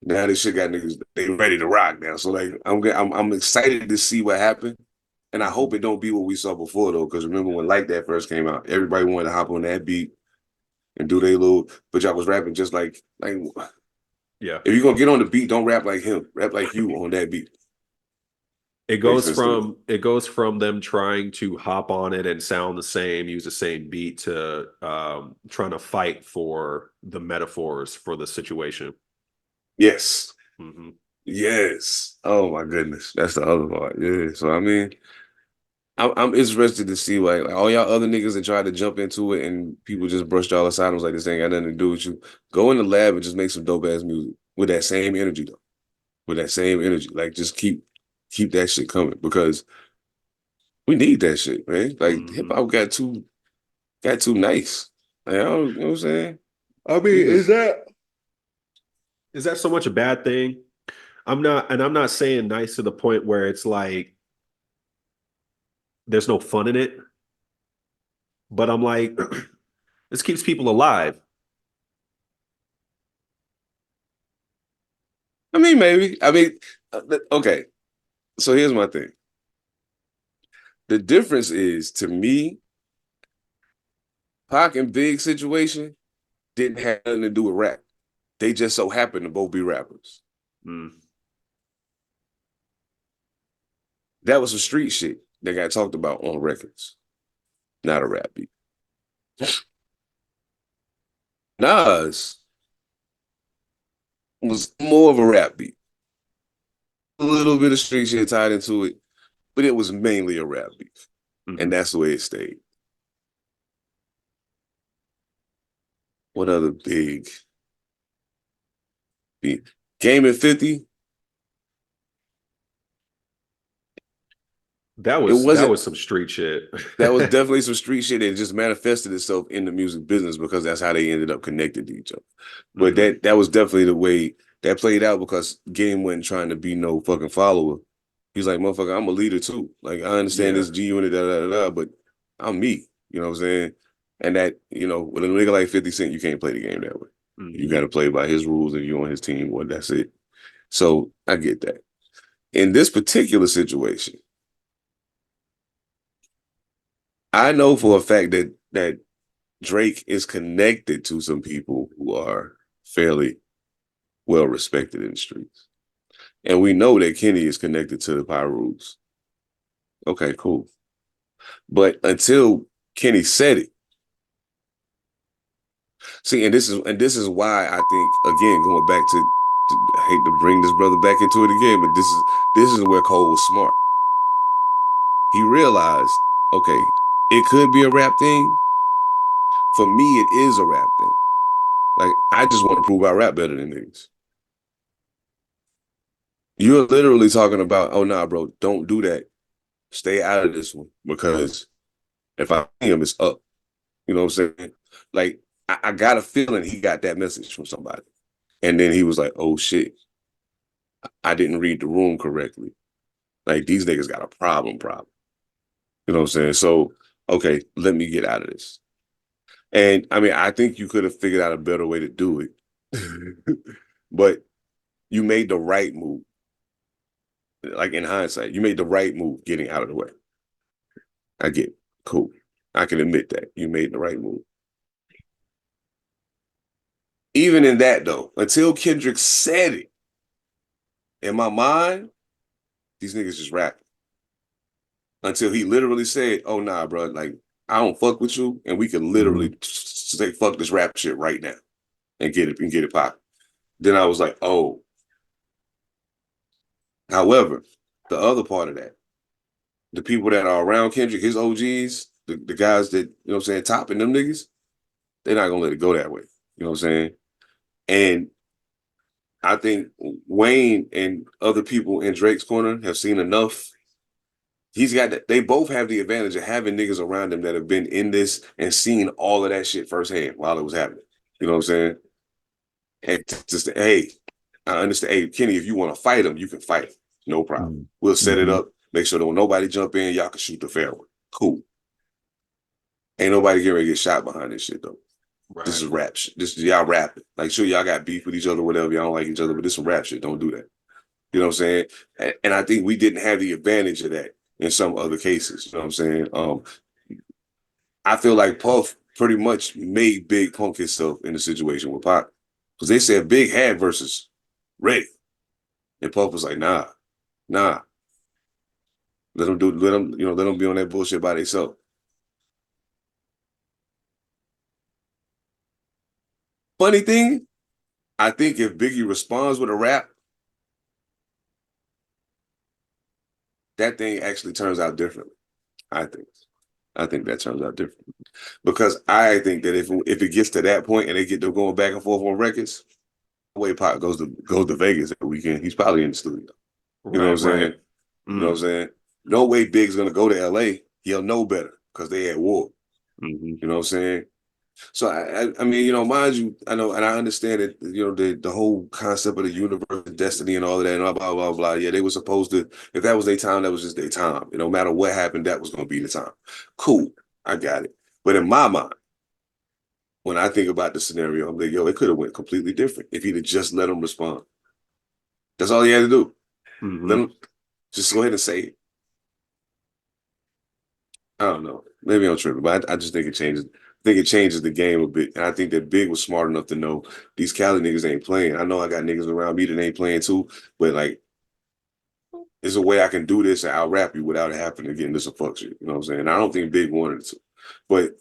Now this shit got niggas, they ready to rock now. So like I'm excited to see what happened. And I hope it don't be what we saw before though. Because remember when Like That first came out, everybody wanted to hop on that beat and do their little, but y'all was rapping just like yeah. If you're gonna get on the beat, don't rap like him. Rap like you on that beat. It goes from them trying to hop on it and sound the same, use the same beat, to trying to fight for the metaphors for the situation. Yes. Mm-hmm. Yes. Oh my goodness. That's the other part. Yeah. So I mean, I'm interested to see like all y'all other niggas that tried to jump into it and people just brushed y'all aside and was like, this ain't got nothing to do with you. Go in the lab and just make some dope ass music with that same energy though. With that same energy. Like just keep that shit coming, because we need that shit, man. Like hip hop got too nice. Like, you know what I'm saying? I mean, is that so much a bad thing? I'm not saying nice to the point where it's like there's no fun in it. But I'm like, this keeps people alive. I mean, maybe. I mean, okay. So here's my thing. The difference is, to me, Pac and Big situation didn't have nothing to do with rap. They just so happened to both be rappers. That was some street shit that got talked about on records, not a rap beat. Nas was more of a rap beat. A little bit of street shit tied into it, but it was mainly a rap beat. And that's the way it stayed. What other big beat? Game at 50? That was some street shit. That was definitely some street shit that just manifested itself in the music business because that's how they ended up connected to each other. But that was definitely the way that played out, because Game wasn't trying to be no fucking follower. He's like, motherfucker, I'm a leader too. Like, I understand this G unit, but I'm me. You know what I'm saying? And that, you know, with a nigga like 50 Cent, you can't play the game that way. You got to play by his rules. If you're on his team, well, that's it. So I get that. In this particular situation, I know for a fact that Drake is connected to some people who are fairly well respected in the streets. And we know that Kenny is connected to the Pyrus. Okay, cool. But until Kenny said it, see, and this is why I think, again, going back to I hate to bring this brother back into it again, but this is where Cole was smart. he realized, okay, it could be a rap thing. For me, it is a rap thing. Like, I just want to prove I rap better than niggas. You're literally talking about, oh, nah, bro, don't do that. Stay out of this one because if I see him, it's up. You know what I'm saying? Like, I got a feeling he got that message from somebody. And then he was like, oh, shit, I didn't read the room correctly. Like, these niggas got a problem. You know what I'm saying? So, okay, let me get out of this. And, I mean, I think you could have figured out a better way to do it. But you made the right move. Like, in hindsight, you made the right move getting out of the way. I get it. Cool. I can admit that. You made the right move. Even in that, though, until Kendrick said it, in my mind, these niggas just rapping. Until he literally said, oh, nah, bro, like, I don't fuck with you, and we can literally say, fuck this rap shit right now and get it popping. Then I was like, oh. However, the other part of that, the people that are around Kendrick, his OGs, the guys that, you know what I'm saying, topping them niggas, they're not gonna let it go that way. You know what I'm saying? And I think Wayne and other people in Drake's corner have seen enough. He's got that. They both have the advantage of having niggas around them that have been in this and seen all of that shit firsthand while it was happening. You know what I'm saying? And just, hey, I understand. Hey, Kenny, if you want to fight him, you can fight. No problem. We'll set it up. Make sure don't nobody jump in. Y'all can shoot the fair one. Cool. Ain't nobody getting ready to get shot behind this shit, though. Right. This is rap shit. This is y'all rapping. Like, sure, y'all got beef with each other, whatever. Y'all don't like each other, but this is rap shit. Don't do that. You know what I'm saying? And I think we didn't have the advantage of that in some other cases. You know what I'm saying? I feel like Puff pretty much made Big punk himself in the situation with Pac. Because they said Big had versus Ray. And Puff was like, nah. Let them be on that bullshit by themselves. Funny thing, I think if Biggie responds with a rap, that thing actually turns out differently. I think that turns out differently. Because I think that if it gets to that point and they get to going back and forth on records, the way Pac goes to Vegas every weekend, he's probably in the studio. You know what I'm saying? You know what I'm saying? No way Big's gonna go to LA. He'll know better because they at war. You know what I'm saying? So I mean, you know, mind you, I know and I understand that, you know, the whole concept of the universe, destiny, and all of that, and blah blah blah. Yeah, they were supposed to. If that was their time, that was just their time. No matter what happened, that was gonna be the time. Cool, I got it. But in my mind, when I think about the scenario, I'm like, yo, it could have went completely different if he'd have just let him respond. That's all he had to do. Let him just go ahead and say it. I don't know. Maybe I'm tripping, but I just think it changes. I think it changes the game a bit. And I think that Big was smart enough to know these Cali niggas ain't playing. I know I got niggas around me that ain't playing too, but like, there's a way I can do this and I'll rap you without it happening to get into some fuck shit. You know what I'm saying? And I don't think Big wanted it to. But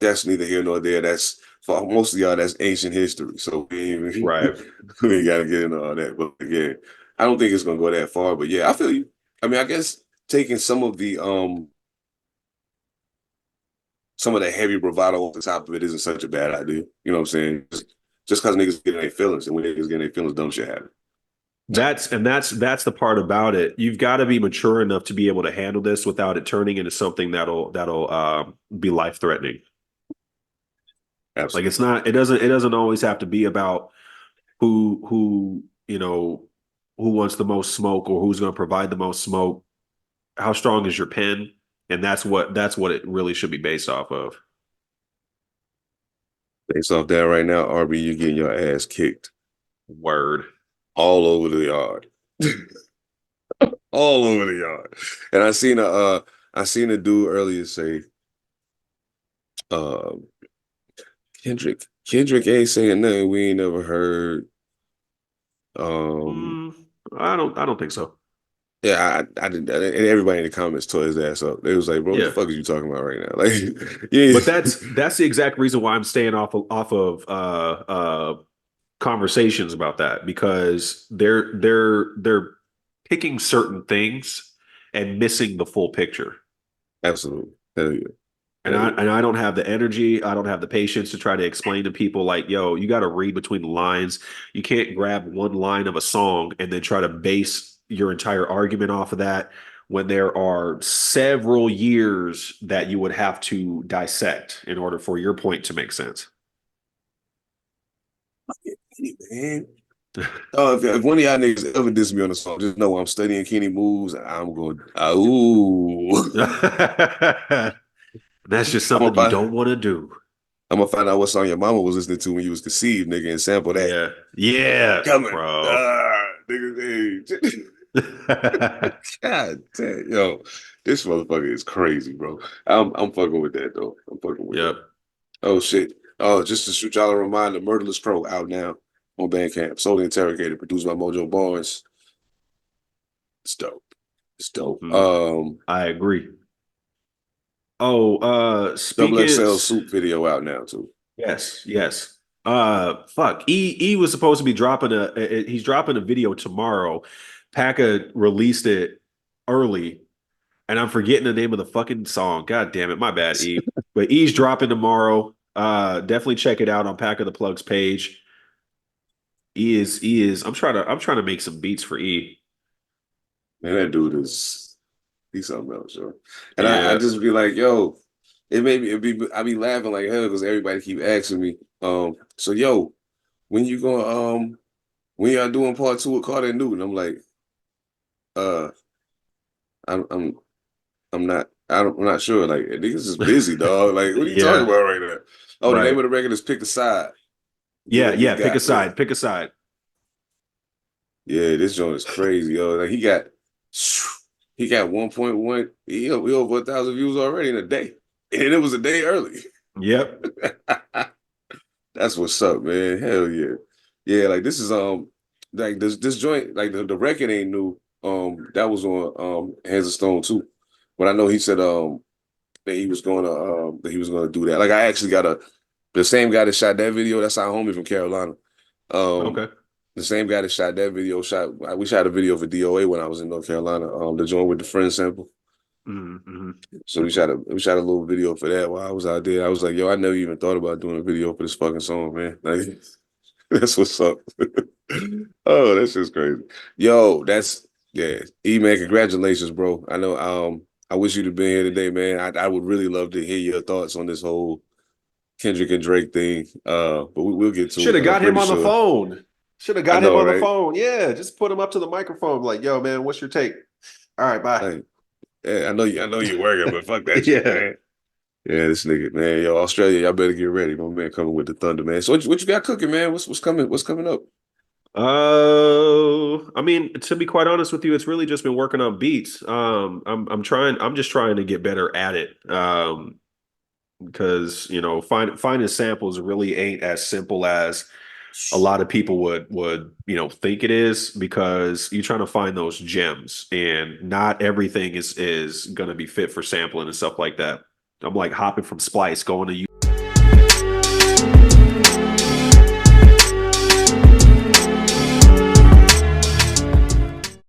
that's neither here nor there. That's for most of y'all, that's ancient history. So we ain't even, we ain't got to get into all that. But again, I don't think it's gonna go that far. But yeah, I feel you. I mean, I guess taking some of the heavy bravado off the top of it isn't such a bad idea. You know what I'm saying? Just because niggas get in their feelings, and when niggas get in their feelings, dumb shit happen. That's the part about it. You've got to be mature enough to be able to handle this without it turning into something that'll be life threatening. Absolutely. Like it doesn't always have to be about who wants the most smoke or who's going to provide the most smoke. How strong is your pen? And that's what it really should be based off of. Based off that right now, RB, you getting your ass kicked. Word. All over the yard. All over the yard. And I seen a dude earlier say, Kendrick ain't saying nothing we ain't never heard. I don't think so. Yeah, I didn't, and everybody in the comments tore his ass up. They was like, "Bro, what the fuck are you talking about right now?" Like, yeah. But that's the exact reason why I'm staying off of conversations about that, because they're picking certain things and missing the full picture. Absolutely. Hell yeah. And I don't have the energy, I don't have the patience to try to explain to people like, yo, you got to read between the lines. You can't grab one line of a song and then try to base your entire argument off of that when there are several years that you would have to dissect in order for your point to make sense. Man. Oh, if one of y'all niggas ever diss me on a song, just know I'm studying Kenny moves. And I'm going, ooh. That's just something you don't want to do. I'm gonna find out what song your mama was listening to when you was conceived, nigga, and sample that. Yeah, yeah, coming, bro. Nigga, hey. God damn, yo, this motherfucker is crazy, bro. I'm fucking with that though. I'm fucking with that. Oh shit. Oh, just to shoot y'all a reminder, Murderless Crow out now on Bandcamp. Solely Interrogated, produced by Mojo Barnes. It's dope. It's dope. I agree. Oh, speaking Double XL Soup video out now too. Yes. Fuck. E was supposed to be dropping he's dropping a video tomorrow. Paka released it early, and I'm forgetting the name of the fucking song. God damn it, my bad, E. But E's dropping tomorrow. Definitely check it out on Paka the Plug's page. E is. I'm trying to make some beats for E. Man, that dude he's something else, yo. And I just be like, yo, I be laughing like hell because everybody keep asking me, so yo, when you gonna when y'all doing part 2 with Carter and Newton? I'm like, I'm not sure. Like niggas is busy, dog. Like, what are you talking about right now? Oh, the name of the record is Pick a Side. Yeah, pick a side. Pick a side. Yeah, this joint is crazy, yo. Like he got 1.1. He over 1,000 views already in a day, and it was a day early. Yep. That's what's up, man. Hell yeah, yeah. Like this is like this joint, like the record ain't new. That was on Hands of Stone too, but I know he said that he was gonna do that. Like I actually got the same guy that shot that video. That's our homie from Carolina. Okay. The same guy that shot that video we shot a video for DOA when I was in North Carolina. The joint with the friend sample. Mm-hmm. So we shot a little video for that while I was out there. I was like, yo, I never even thought about doing a video for this fucking song, man. Like, that's what's up. Oh, that's just crazy. Yo, E man, congratulations, bro. I know I wish you'd have been here today, man. I would really love to hear your thoughts on this whole Kendrick and Drake thing. But we'll get to it. Should have got him on the phone. Should have got him on the phone. Yeah, just put him up to the microphone. Like, yo, man, what's your take? All right, bye. Hey, yeah, I know you're working, but fuck that shit, man. Yeah, this nigga, man. Yo, Australia, y'all better get ready. My man coming with the thunder, man. So what you got cooking, man? What's coming? What's coming up? I mean, to be quite honest with you, it's really just been working on beats. I'm just trying to get better at it. Because finding samples really ain't as simple as a lot of people would think it is, because you're trying to find those gems, and not everything is going to be fit for sampling and stuff like that. I'm like hopping from Splice, going to